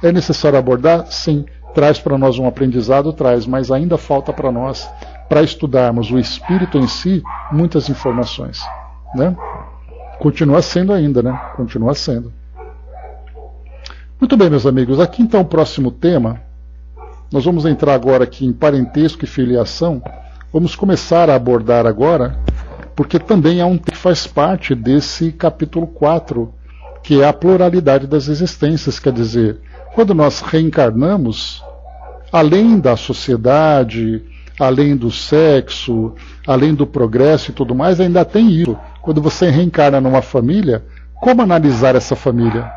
é necessário abordar? Sim. Traz para nós um aprendizado? Traz, mas ainda falta para nós, para estudarmos o espírito em si, muitas informações, né? Continua sendo ainda, né? Continua sendo. Muito bem, meus amigos, aqui então o próximo tema, nós vamos entrar agora aqui em parentesco e filiação, vamos começar a abordar agora, porque também é um tema que faz parte desse capítulo 4, que é a pluralidade das existências, quer dizer, quando nós reencarnamos, além da sociedade, além do sexo, além do progresso e tudo mais, ainda tem isso. Quando você reencarna numa família, como analisar essa família?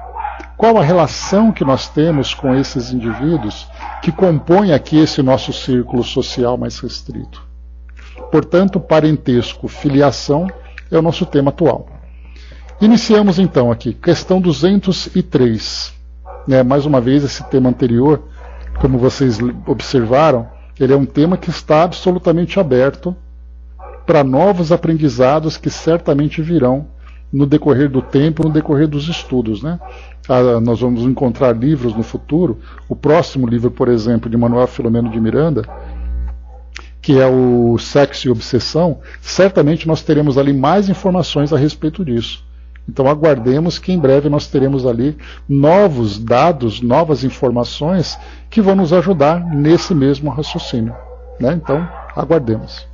Qual a relação que nós temos com esses indivíduos que compõem aqui esse nosso círculo social mais restrito? Portanto, parentesco, filiação é o nosso tema atual. Iniciamos então aqui, questão 203. Mais uma vez, esse tema anterior, como vocês observaram, ele é um tema que está absolutamente aberto para novos aprendizados que certamente virão no decorrer do tempo, no decorrer dos estudos, né? Nós vamos encontrar livros no futuro. O próximo livro, por exemplo, de Manuel Filomeno de Miranda, que é o Sexo e Obsessão, certamente nós teremos ali mais informações a respeito disso. Então aguardemos que em breve nós teremos ali novos dados, novas informações que vão nos ajudar nesse mesmo raciocínio, né? Então aguardemos.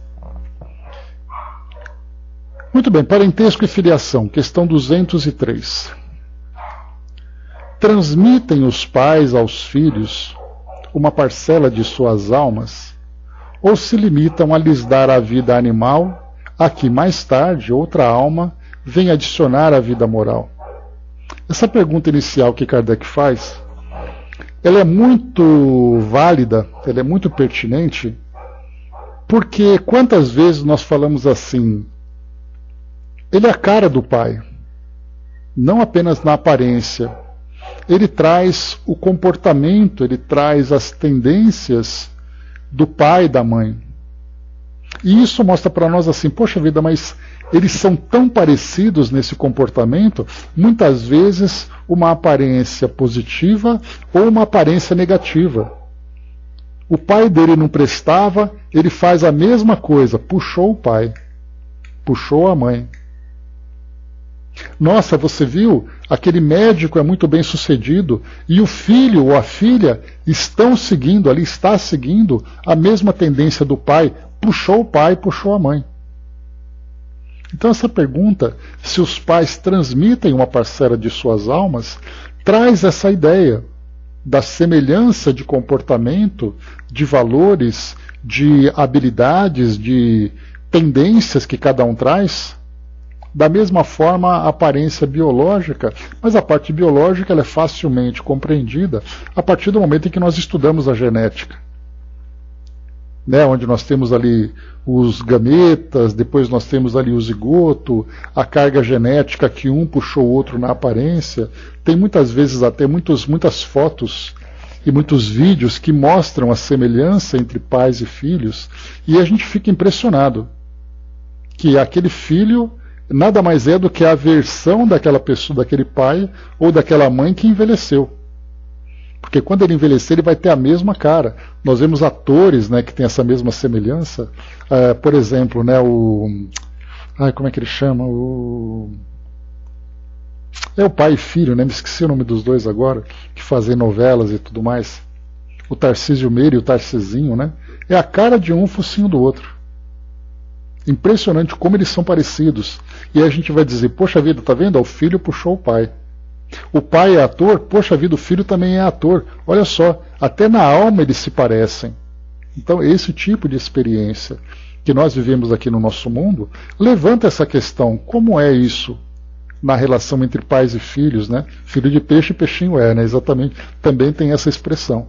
Muito bem, parentesco e filiação, questão 203. Transmitem os pais aos filhos uma parcela de suas almas ou se limitam a lhes dar a vida animal a que mais tarde outra alma vem adicionar a vida moral? Essa pergunta inicial que Kardec faz, ela é muito válida, ela é muito pertinente, porque quantas vezes nós falamos assim, ele é a cara do pai, não apenas na aparência, ele traz o comportamento, ele traz as tendências do pai e da mãe. E isso mostra para nós assim, poxa vida, mas eles são tão parecidos nesse comportamento, muitas vezes uma aparência positiva ou uma aparência negativa. O pai dele não prestava, ele faz a mesma coisa, puxou o pai, puxou a mãe. Nossa, você viu? Aquele médico é muito bem sucedido e o filho ou a filha estão seguindo, ali está seguindo a mesma tendência do pai, puxou o pai, puxou a mãe. Então essa pergunta, se os pais transmitem uma parcela de suas almas, traz essa ideia da semelhança de comportamento, de valores, de habilidades, de tendências que cada um traz. Da mesma forma, a aparência biológica, mas a parte biológica ela é facilmente compreendida a partir do momento em que nós estudamos a genética. Né, onde nós temos ali os gametas, depois nós temos ali o zigoto, a carga genética que um puxou o outro na aparência. Tem muitas vezes até muitas fotos e muitos vídeos que mostram a semelhança entre pais e filhos, e a gente fica impressionado que aquele filho nada mais é do que a versão daquela pessoa, daquele pai ou daquela mãe que envelheceu. Porque quando ele envelhecer, ele vai ter a mesma cara. Nós vemos atores, né, que têm essa mesma semelhança. Por exemplo, né, como é que ele chama? É o pai e filho, né? Me esqueci o nome dos dois agora, que fazem novelas e tudo mais. O Tarcísio Meira e o Tarcisinho, né? É a cara de um, focinho do outro. Impressionante como eles são parecidos. E aí a gente vai dizer, poxa vida, tá vendo? O filho puxou o pai. O pai é ator, poxa vida, o filho também é ator. Olha só, até na alma eles se parecem. Então esse tipo de experiência que nós vivemos aqui no nosso mundo levanta essa questão, como é isso na relação entre pais e filhos, né? Filho de peixe, peixinho é, né? Exatamente, também tem essa expressão.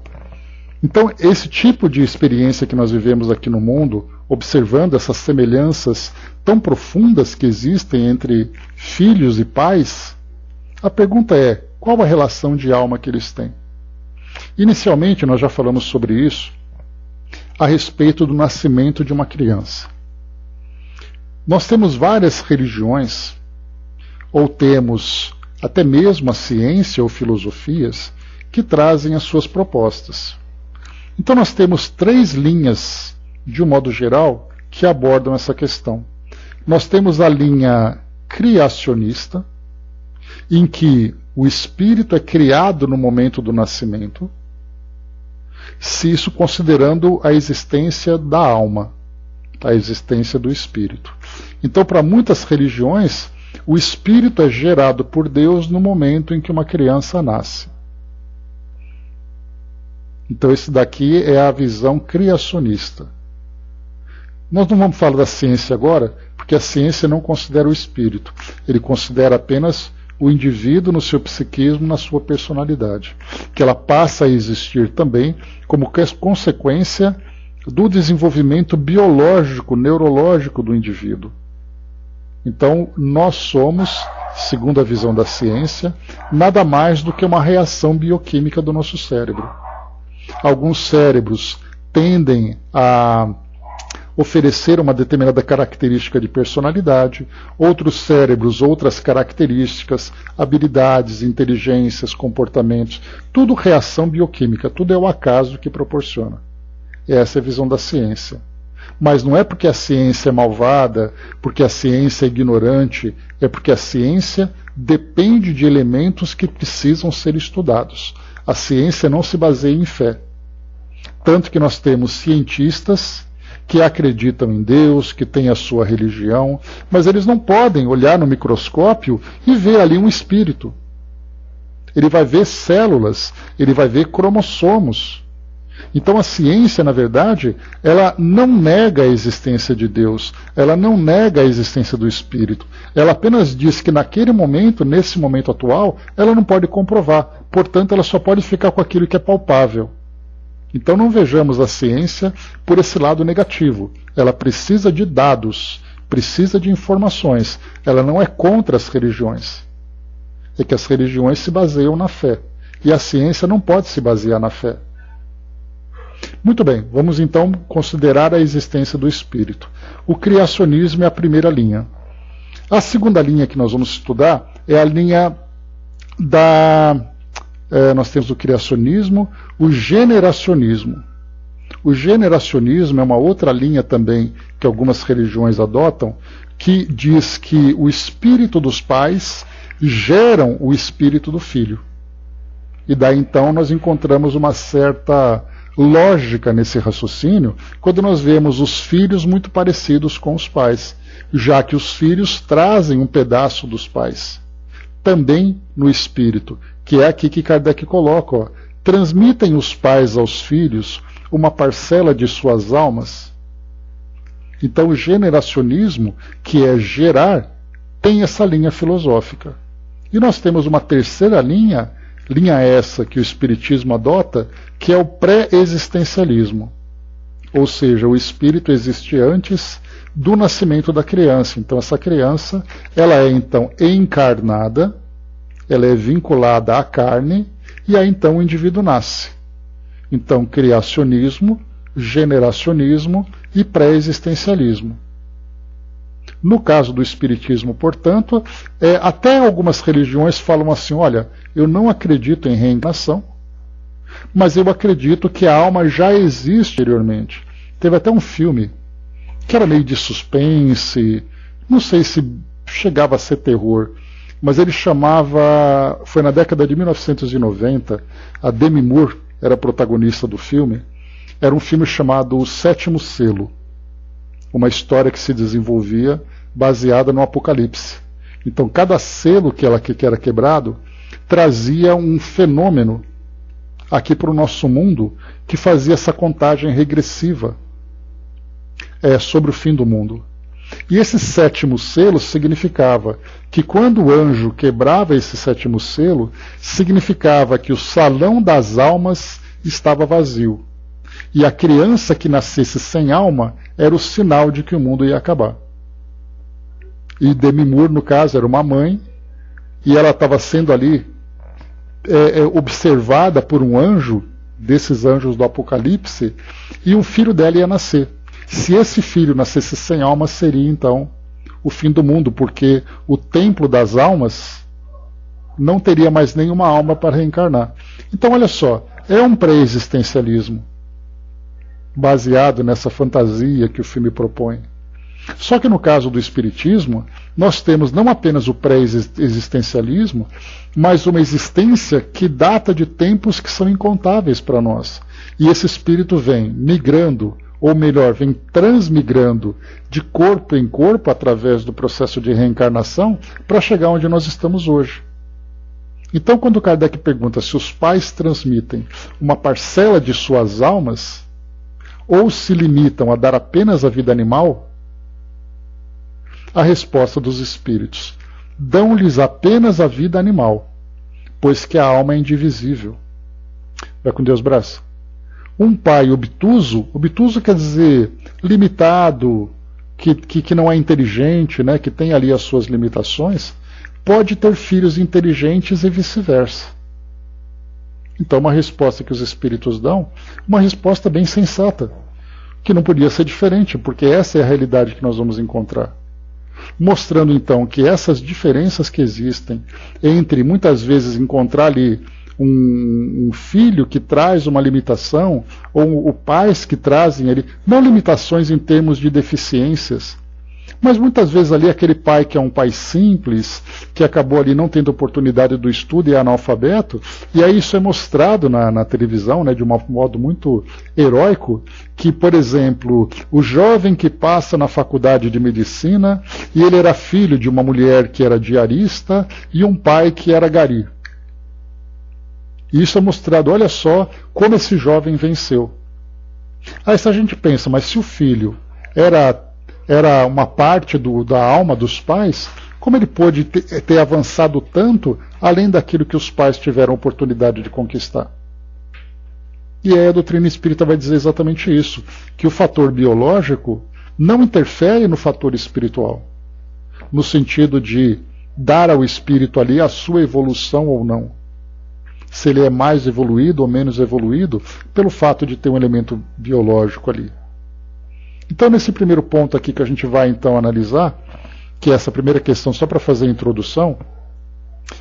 Então esse tipo de experiência que nós vivemos aqui no mundo, observando essas semelhanças tão profundas que existem entre filhos e pais, a pergunta é, qual a relação de alma que eles têm? Inicialmente, nós já falamos sobre isso, a respeito do nascimento de uma criança. Nós temos várias religiões, ou temos até mesmo a ciência ou filosofias, que trazem as suas propostas. Então nós temos 3 linhas, de um modo geral, que abordam essa questão. Nós temos a linha criacionista, em que o espírito é criado no momento do nascimento, se isso considerando a existência da alma, a existência do espírito. Então, para muitas religiões, o espírito é gerado por Deus no momento em que uma criança nasce. Então, esse daqui é a visão criacionista. Nós não vamos falar da ciência agora, porque a ciência não considera o espírito. Ele considera apenas o indivíduo no seu psiquismo, na sua personalidade, que ela passa a existir também como consequência do desenvolvimento biológico, neurológico do indivíduo. Então, nós somos, segundo a visão da ciência, nada mais do que uma reação bioquímica do nosso cérebro. Alguns cérebros tendem a oferecer uma determinada característica de personalidade, outros cérebros, outras características, habilidades, inteligências, comportamentos, tudo reação bioquímica, tudo é o acaso que proporciona. Essa é a visão da ciência. Mas não é porque a ciência é malvada, porque a ciência é ignorante, é porque a ciência depende de elementos que precisam ser estudados. A ciência não se baseia em fé. Tanto que nós temos cientistas que acreditam em Deus, que têm a sua religião, mas eles não podem olhar no microscópio e ver ali um espírito. Ele vai ver células, ele vai ver cromossomos. Então a ciência, na verdade, ela não nega a existência de Deus, ela não nega a existência do espírito. Ela apenas diz que naquele momento, nesse momento atual, ela não pode comprovar. Portanto, ela só pode ficar com aquilo que é palpável. Então não vejamos a ciência por esse lado negativo. Ela precisa de dados, precisa de informações. Ela não é contra as religiões. é que as religiões se baseiam na fé. E a ciência não pode se basear na fé. Muito bem, vamos então considerar a existência do espírito. O criacionismo é a primeira linha. A segunda linha que nós vamos estudar é a linha nós temos o criacionismo, o generacionismo. O generacionismo é uma outra linha também que algumas religiões adotam, que diz que o espírito dos pais geram o espírito do filho. E daí então nós encontramos uma certa lógica nesse raciocínio quando nós vemos os filhos muito parecidos com os pais, já que os filhos trazem um pedaço dos pais. Também no espírito, que é aqui que Kardec coloca, ó, transmitem os pais aos filhos uma parcela de suas almas. Então o generacionismo, que é gerar, tem essa linha filosófica. E nós temos uma terceira linha essa que o Espiritismo adota, que é o pré-existencialismo. Ou seja, o espírito existe antes do nascimento da criança. Então essa criança, ela é então encarnada, ela é vinculada à carne, e aí então o indivíduo nasce. Então criacionismo, generacionismo e pré-existencialismo. No caso do Espiritismo, portanto, até algumas religiões falam assim, olha, eu não acredito em reencarnação, mas eu acredito que a alma já existe anteriormente. Teve até um filme que era meio de suspense, não sei se chegava a ser terror, mas ele chamava, foi na década de 1990, a Demi Moore era a protagonista do filme, era um filme chamado O Sétimo Selo, uma história que se desenvolvia baseada no Apocalipse. Então cada selo que era quebrado trazia um fenômeno aqui para o nosso mundo que fazia essa contagem regressiva sobre o fim do mundo. E esse sétimo selo significava que quando o anjo quebrava esse sétimo selo, significava que o salão das almas estava vazio. E a criança que nascesse sem alma era o sinal de que o mundo ia acabar. E Demi Moore, no caso, era uma mãe, e ela estava sendo ali observada por um anjo, desses anjos do Apocalipse, e um filho dela ia nascer. Se esse filho nascesse sem alma, seria então o fim do mundo, porque o templo das almas não teria mais nenhuma alma para reencarnar. Então, olha só, é um pré-existencialismo baseado nessa fantasia que o filme propõe. Só que no caso do Espiritismo, nós temos não apenas o pré-existencialismo, mas uma existência que data de tempos que são incontáveis para nós. E esse espírito vem migrando, ou melhor, vem transmigrando de corpo em corpo através do processo de reencarnação para chegar onde nós estamos hoje. Então, quando Kardec pergunta se os pais transmitem uma parcela de suas almas, ou se limitam a dar apenas a vida animal, a resposta dos espíritos: dão-lhes apenas a vida animal, pois que a alma é indivisível. Vai com Deus, braço. Um pai obtuso quer dizer limitado, que não é inteligente, né, que tem ali as suas limitações, pode ter filhos inteligentes e vice-versa. Então, uma resposta que os espíritos dão, uma resposta bem sensata, que não podia ser diferente, porque essa é a realidade que nós vamos encontrar. Mostrando então que essas diferenças que existem entre muitas vezes encontrar ali um filho que traz uma limitação, ou pais que trazem ali, não limitações em termos de deficiências, mas muitas vezes ali aquele pai que é um pai simples, que acabou ali não tendo oportunidade do estudo e é analfabeto, e aí isso é mostrado na televisão, né, de um modo muito heróico, que, por exemplo, o jovem que passa na faculdade de medicina, e ele era filho de uma mulher que era diarista e um pai que era gari. E isso é mostrado, olha só como esse jovem venceu. Aí se a gente pensa, mas se o filho era uma parte da alma dos pais, como ele pôde ter avançado tanto além daquilo que os pais tiveram oportunidade de conquistar? E aí a doutrina espírita vai dizer exatamente isso, que o fator biológico não interfere no fator espiritual, no sentido de dar ao espírito ali a sua evolução ou não. Se ele é mais evoluído ou menos evoluído, pelo fato de ter um elemento biológico ali. Então, nesse primeiro ponto aqui que a gente vai então analisar, que é essa primeira questão só para fazer a introdução,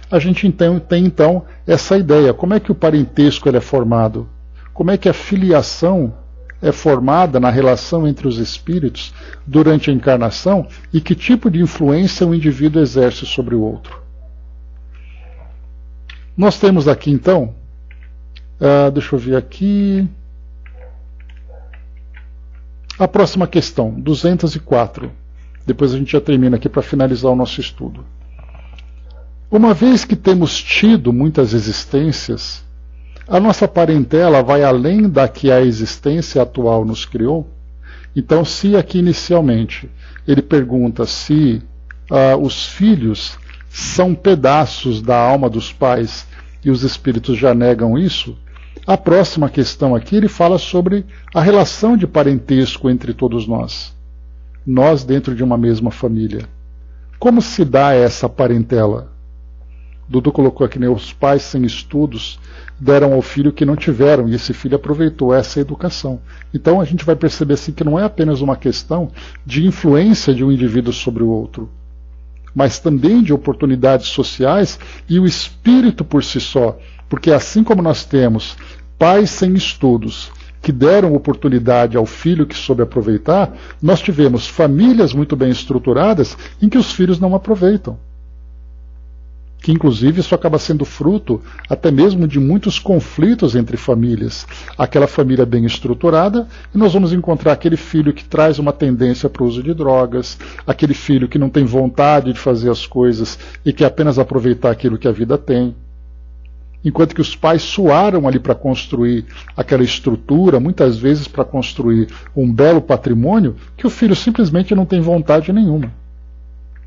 a gente tem então essa ideia, como é que o parentesco ele é formado, como é que a filiação é formada na relação entre os espíritos durante a encarnação e que tipo de influência o indivíduo exerce sobre o outro. Nós temos aqui então, deixa eu ver aqui, a próxima questão, 204. Depois a gente já termina aqui para finalizar o nosso estudo. Uma vez que temos tido muitas existências, a nossa parentela vai além da que a existência atual nos criou? Então, se aqui inicialmente ele pergunta se os filhos são pedaços da alma dos pais e os espíritos já negam isso, a próxima questão aqui ele fala sobre a relação de parentesco entre todos nós. Nós dentro de uma mesma família. Como se dá essa parentela? Dudu colocou aqui, né, os pais sem estudos deram ao filho que não tiveram, e esse filho aproveitou essa educação. Então a gente vai perceber assim, que não é apenas uma questão de influência de um indivíduo sobre o outro, mas também de oportunidades sociais e o espírito por si só. Porque assim como nós temos pais sem estudos que deram oportunidade ao filho que soube aproveitar, nós tivemos famílias muito bem estruturadas em que os filhos não aproveitam. Que inclusive isso acaba sendo fruto até mesmo de muitos conflitos entre famílias. Aquela família bem estruturada, e nós vamos encontrar aquele filho que traz uma tendência para o uso de drogas, aquele filho que não tem vontade de fazer as coisas e quer apenas aproveitar aquilo que a vida tem. Enquanto que os pais suaram ali para construir aquela estrutura, muitas vezes para construir um belo patrimônio, que o filho simplesmente não tem vontade nenhuma.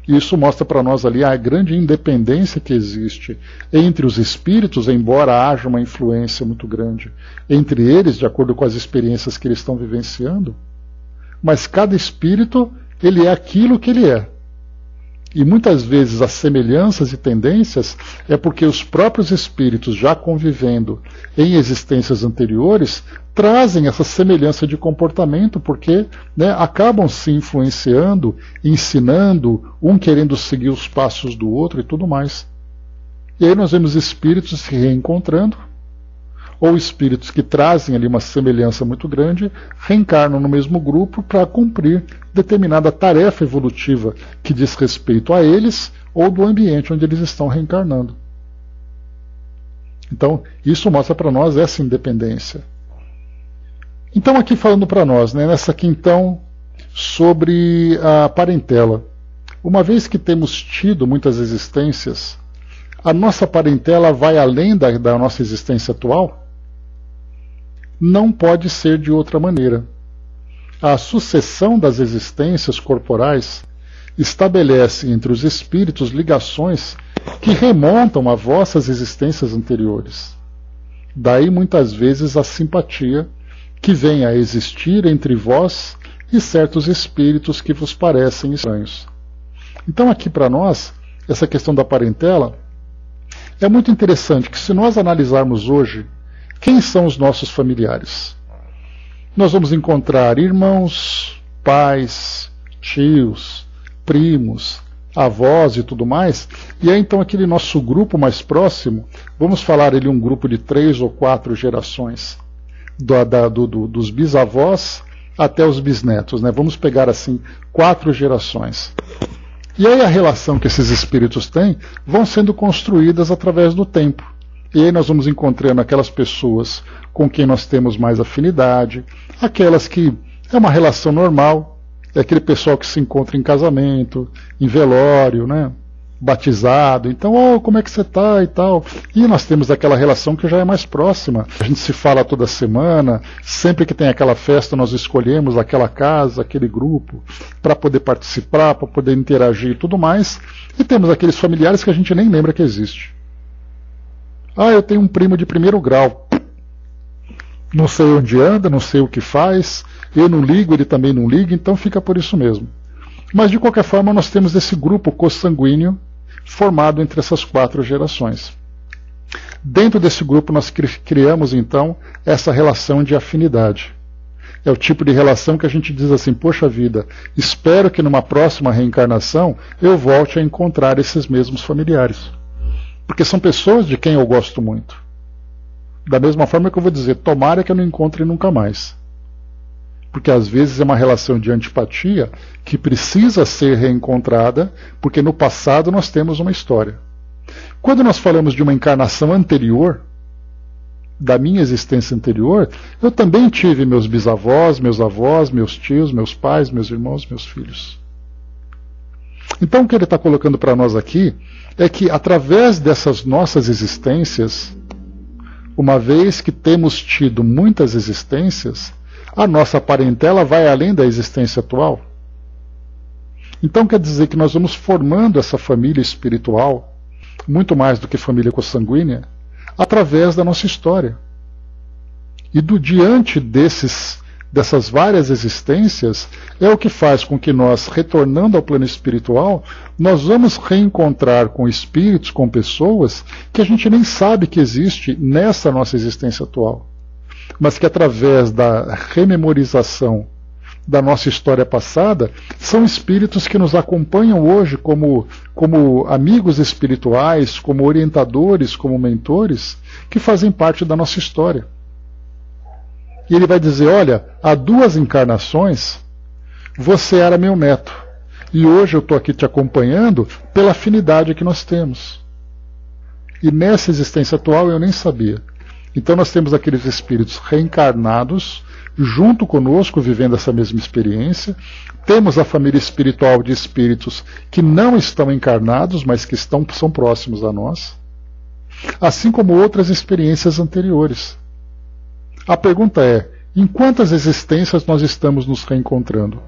E isso mostra para nós ali a grande independência que existe entre os espíritos, embora haja uma influência muito grande entre eles, de acordo com as experiências que eles estão vivenciando. Mas cada espírito, ele é aquilo que ele é. E muitas vezes as semelhanças e tendências é porque os próprios espíritos, já convivendo em existências anteriores, trazem essa semelhança de comportamento, porque acabam se influenciando, ensinando, um querendo seguir os passos do outro e tudo mais. E aí nós vemos espíritos se reencontrando, ou espíritos que trazem ali uma semelhança muito grande, reencarnam no mesmo grupo para cumprir determinada tarefa evolutiva que diz respeito a eles ou do ambiente onde eles estão reencarnando. Então, isso mostra para nós essa independência. Então, aqui falando para nós, nessa aqui então, sobre a parentela. Uma vez que temos tido muitas existências, a nossa parentela vai além da nossa existência atual? Não pode ser de outra maneira. A sucessão das existências corporais estabelece entre os espíritos ligações que remontam a vossas existências anteriores. Daí muitas vezes a simpatia que vem a existir entre vós e certos espíritos que vos parecem estranhos. Então aqui para nós, essa questão da parentela, é muito interessante que se nós analisarmos hoje quem são os nossos familiares, nós vamos encontrar irmãos, pais, tios, primos, avós e tudo mais, e aí então aquele nosso grupo mais próximo, vamos falar ele um grupo de 3 ou 4 gerações, dos bisavós até os bisnetos, vamos pegar assim 4 gerações. E aí a relação que esses espíritos têm vão sendo construídas através do tempo. E aí nós vamos encontrando aquelas pessoas com quem nós temos mais afinidade, aquelas que é uma relação normal, é aquele pessoal que se encontra em casamento, em velório, batizado, então, como é que você está e tal. E nós temos aquela relação que já é mais próxima. A gente se fala toda semana, sempre que tem aquela festa nós escolhemos aquela casa, aquele grupo, para poder participar, para poder interagir e tudo mais. E temos aqueles familiares que a gente nem lembra que existe. Eu tenho um primo de 1º grau. Não sei onde anda, não sei o que faz, eu não ligo, ele também não liga, então fica por isso mesmo. Mas de qualquer forma nós temos esse grupo consanguíneo formado entre essas 4 gerações. Dentro desse grupo nós criamos então essa relação de afinidade. É o tipo de relação que a gente diz assim, poxa vida, espero que numa próxima reencarnação eu volte a encontrar esses mesmos familiares. Porque são pessoas de quem eu gosto muito. Da mesma forma que eu vou dizer, tomara que eu não encontre nunca mais. Porque às vezes é uma relação de antipatia que precisa ser reencontrada, porque no passado nós temos uma história. Quando nós falamos de uma encarnação anterior, da minha existência anterior, eu também tive meus bisavós, meus avós, meus tios, meus pais, meus irmãos, meus filhos. Então o que ele está colocando para nós aqui é que através dessas nossas existências, uma vez que temos tido muitas existências, a nossa parentela vai além da existência atual. Então quer dizer que nós vamos formando essa família espiritual, muito mais do que família consanguínea, através da nossa história. E do diante dessas várias existências, é o que faz com que nós, retornando ao plano espiritual, nós vamos reencontrar com espíritos, com pessoas que a gente nem sabe que existe nessa nossa existência atual, mas que através da rememorização da nossa história passada, são espíritos que nos acompanham hoje como amigos espirituais, como orientadores, como mentores, que fazem parte da nossa história. E ele vai dizer, olha, há 2 encarnações, você era meu neto, e hoje eu estou aqui te acompanhando pela afinidade que nós temos. E nessa existência atual eu nem sabia. Então nós temos aqueles espíritos reencarnados, junto conosco, vivendo essa mesma experiência. Temos a família espiritual de espíritos que não estão encarnados, mas que são próximos a nós, assim como outras experiências anteriores. A pergunta é, em quantas existências nós estamos nos reencontrando?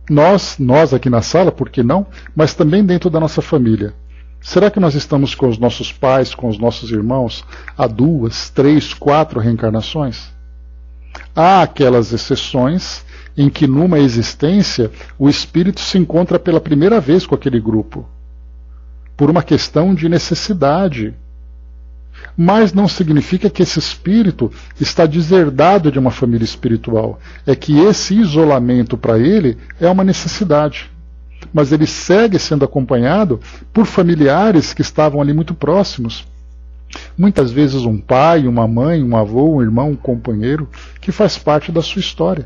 Nós aqui na sala, por que não? Mas também dentro da nossa família. Será que nós estamos com os nossos pais, com os nossos irmãos, há 2, 3, 4 reencarnações? Há aquelas exceções em que numa existência o espírito se encontra pela primeira vez com aquele grupo, por uma questão de necessidade. Mas não significa que esse espírito está deserdado de uma família espiritual. É que esse isolamento para ele é uma necessidade. Mas ele segue sendo acompanhado por familiares que estavam ali muito próximos. Muitas vezes um pai, uma mãe, um avô, um irmão, um companheiro, que faz parte da sua história.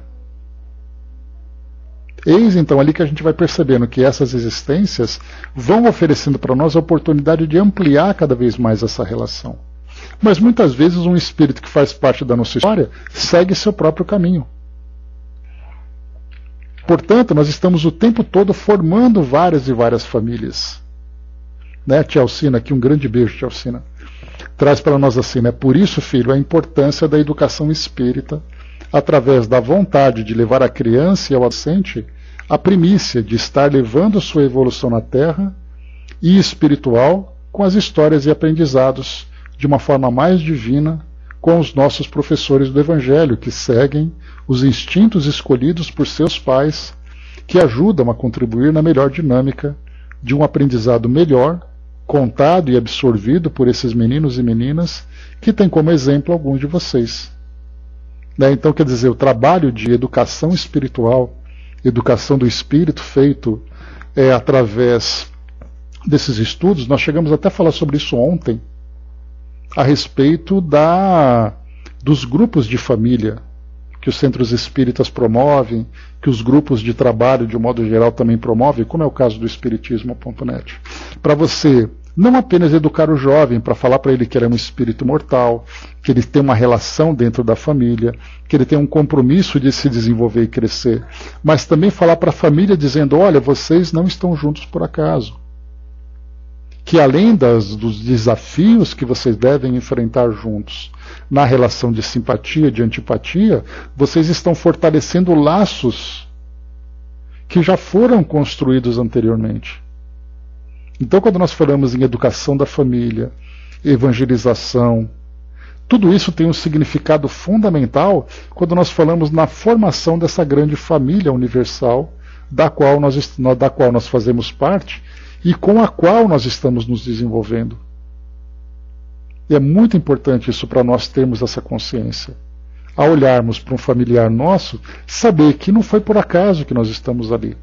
Eis então ali que a gente vai percebendo que essas existências vão oferecendo para nós a oportunidade de ampliar cada vez mais essa relação. Mas muitas vezes um espírito que faz parte da nossa história segue seu próprio caminho. Portanto, nós estamos o tempo todo formando várias e várias famílias. Né, tia Alcina, aqui um grande beijo, tia Alcina. Traz para nós assim, né? Por isso, filho, a importância da educação espírita, através da vontade de levar a criança e ao adolescente a primícia de estar levando sua evolução na Terra e espiritual com as histórias e aprendizados de uma forma mais divina com os nossos professores do Evangelho, que seguem os instintos escolhidos por seus pais, que ajudam a contribuir na melhor dinâmica de um aprendizado melhor, contado e absorvido por esses meninos e meninas, que têm como exemplo alguns de vocês. Então, quer dizer, o trabalho de educação espiritual, educação do espírito feito através desses estudos, nós chegamos até a falar sobre isso ontem, a respeito dos grupos de família que os centros espíritas promovem, que os grupos de trabalho, de um modo geral, também promovem, como é o caso do Espiritismo.net. Para você não apenas educar o jovem, para falar para ele que ele é um espírito mortal, que ele tem uma relação dentro da família, que ele tem um compromisso de se desenvolver e crescer, mas também falar para a família dizendo, olha, vocês não estão juntos por acaso. Que além dos desafios que vocês devem enfrentar juntos na relação de simpatia, de antipatia, vocês estão fortalecendo laços que já foram construídos anteriormente. Então, quando nós falamos em educação da família, evangelização, tudo isso tem um significado fundamental quando nós falamos na formação dessa grande família universal da qual nós fazemos parte e com a qual nós estamos nos desenvolvendo. E é muito importante isso para nós termos essa consciência. Ao olharmos para um familiar nosso, saber que não foi por acaso que nós estamos ali.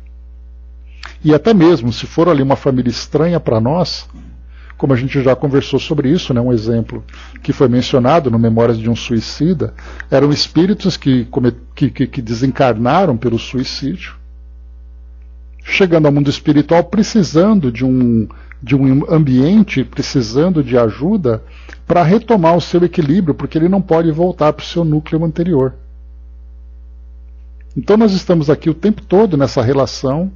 E até mesmo, se for ali uma família estranha para nós, como a gente já conversou sobre isso, né, um exemplo que foi mencionado no Memórias de um Suicida, eram espíritos que desencarnaram pelo suicídio, chegando ao mundo espiritual precisando de um ambiente, precisando de ajuda para retomar o seu equilíbrio, porque ele não pode voltar para o seu núcleo anterior. Então nós estamos aqui o tempo todo nessa relação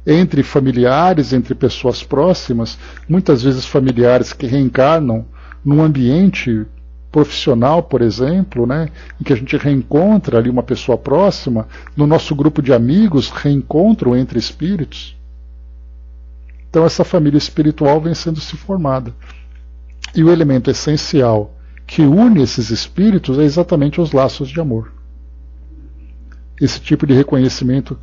entre familiares, entre pessoas próximas, muitas vezes familiares que reencarnam num ambiente profissional, por exemplo, né, em que a gente reencontra ali uma pessoa próxima, no nosso grupo de amigos, reencontro entre espíritos. Então essa família espiritual vem sendo se formada. E o elemento essencial que une esses espíritos é exatamente os laços de amor. Esse tipo de reconhecimento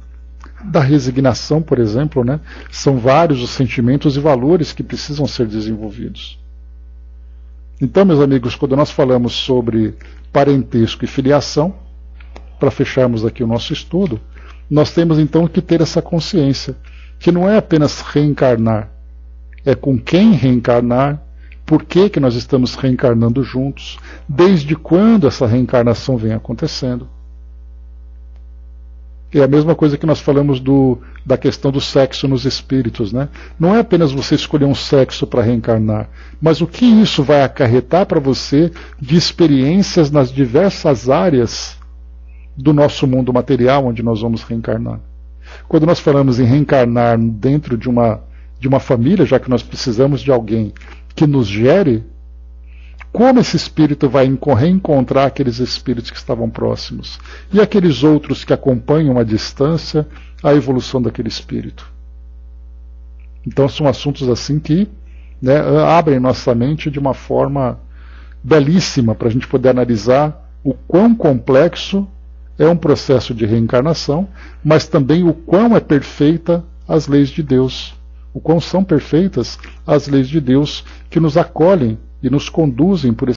da resignação, por exemplo, né, são vários os sentimentos e valores que precisam ser desenvolvidos. Então, meus amigos, quando nós falamos sobre parentesco e filiação, para fecharmos aqui o nosso estudo, nós temos então que ter essa consciência, que não é apenas reencarnar, é com quem reencarnar, por que nós estamos reencarnando juntos, desde quando essa reencarnação vem acontecendo. É a mesma coisa que nós falamos da questão do sexo nos espíritos, né? Não é apenas você escolher um sexo para reencarnar, mas o que isso vai acarretar para você de experiências nas diversas áreas do nosso mundo material onde nós vamos reencarnar. Quando nós falamos em reencarnar dentro de uma família, já que nós precisamos de alguém que nos gere, como esse espírito vai reencontrar aqueles espíritos que estavam próximos e aqueles outros que acompanham à distância a evolução daquele espírito. Então são assuntos assim que, né, abrem nossa mente de uma forma belíssima para a gente poder analisar o quão complexo é um processo de reencarnação, mas também o quão é perfeita as leis de Deus, o quão são perfeitas as leis de Deus que nos acolhem e nos conduzem por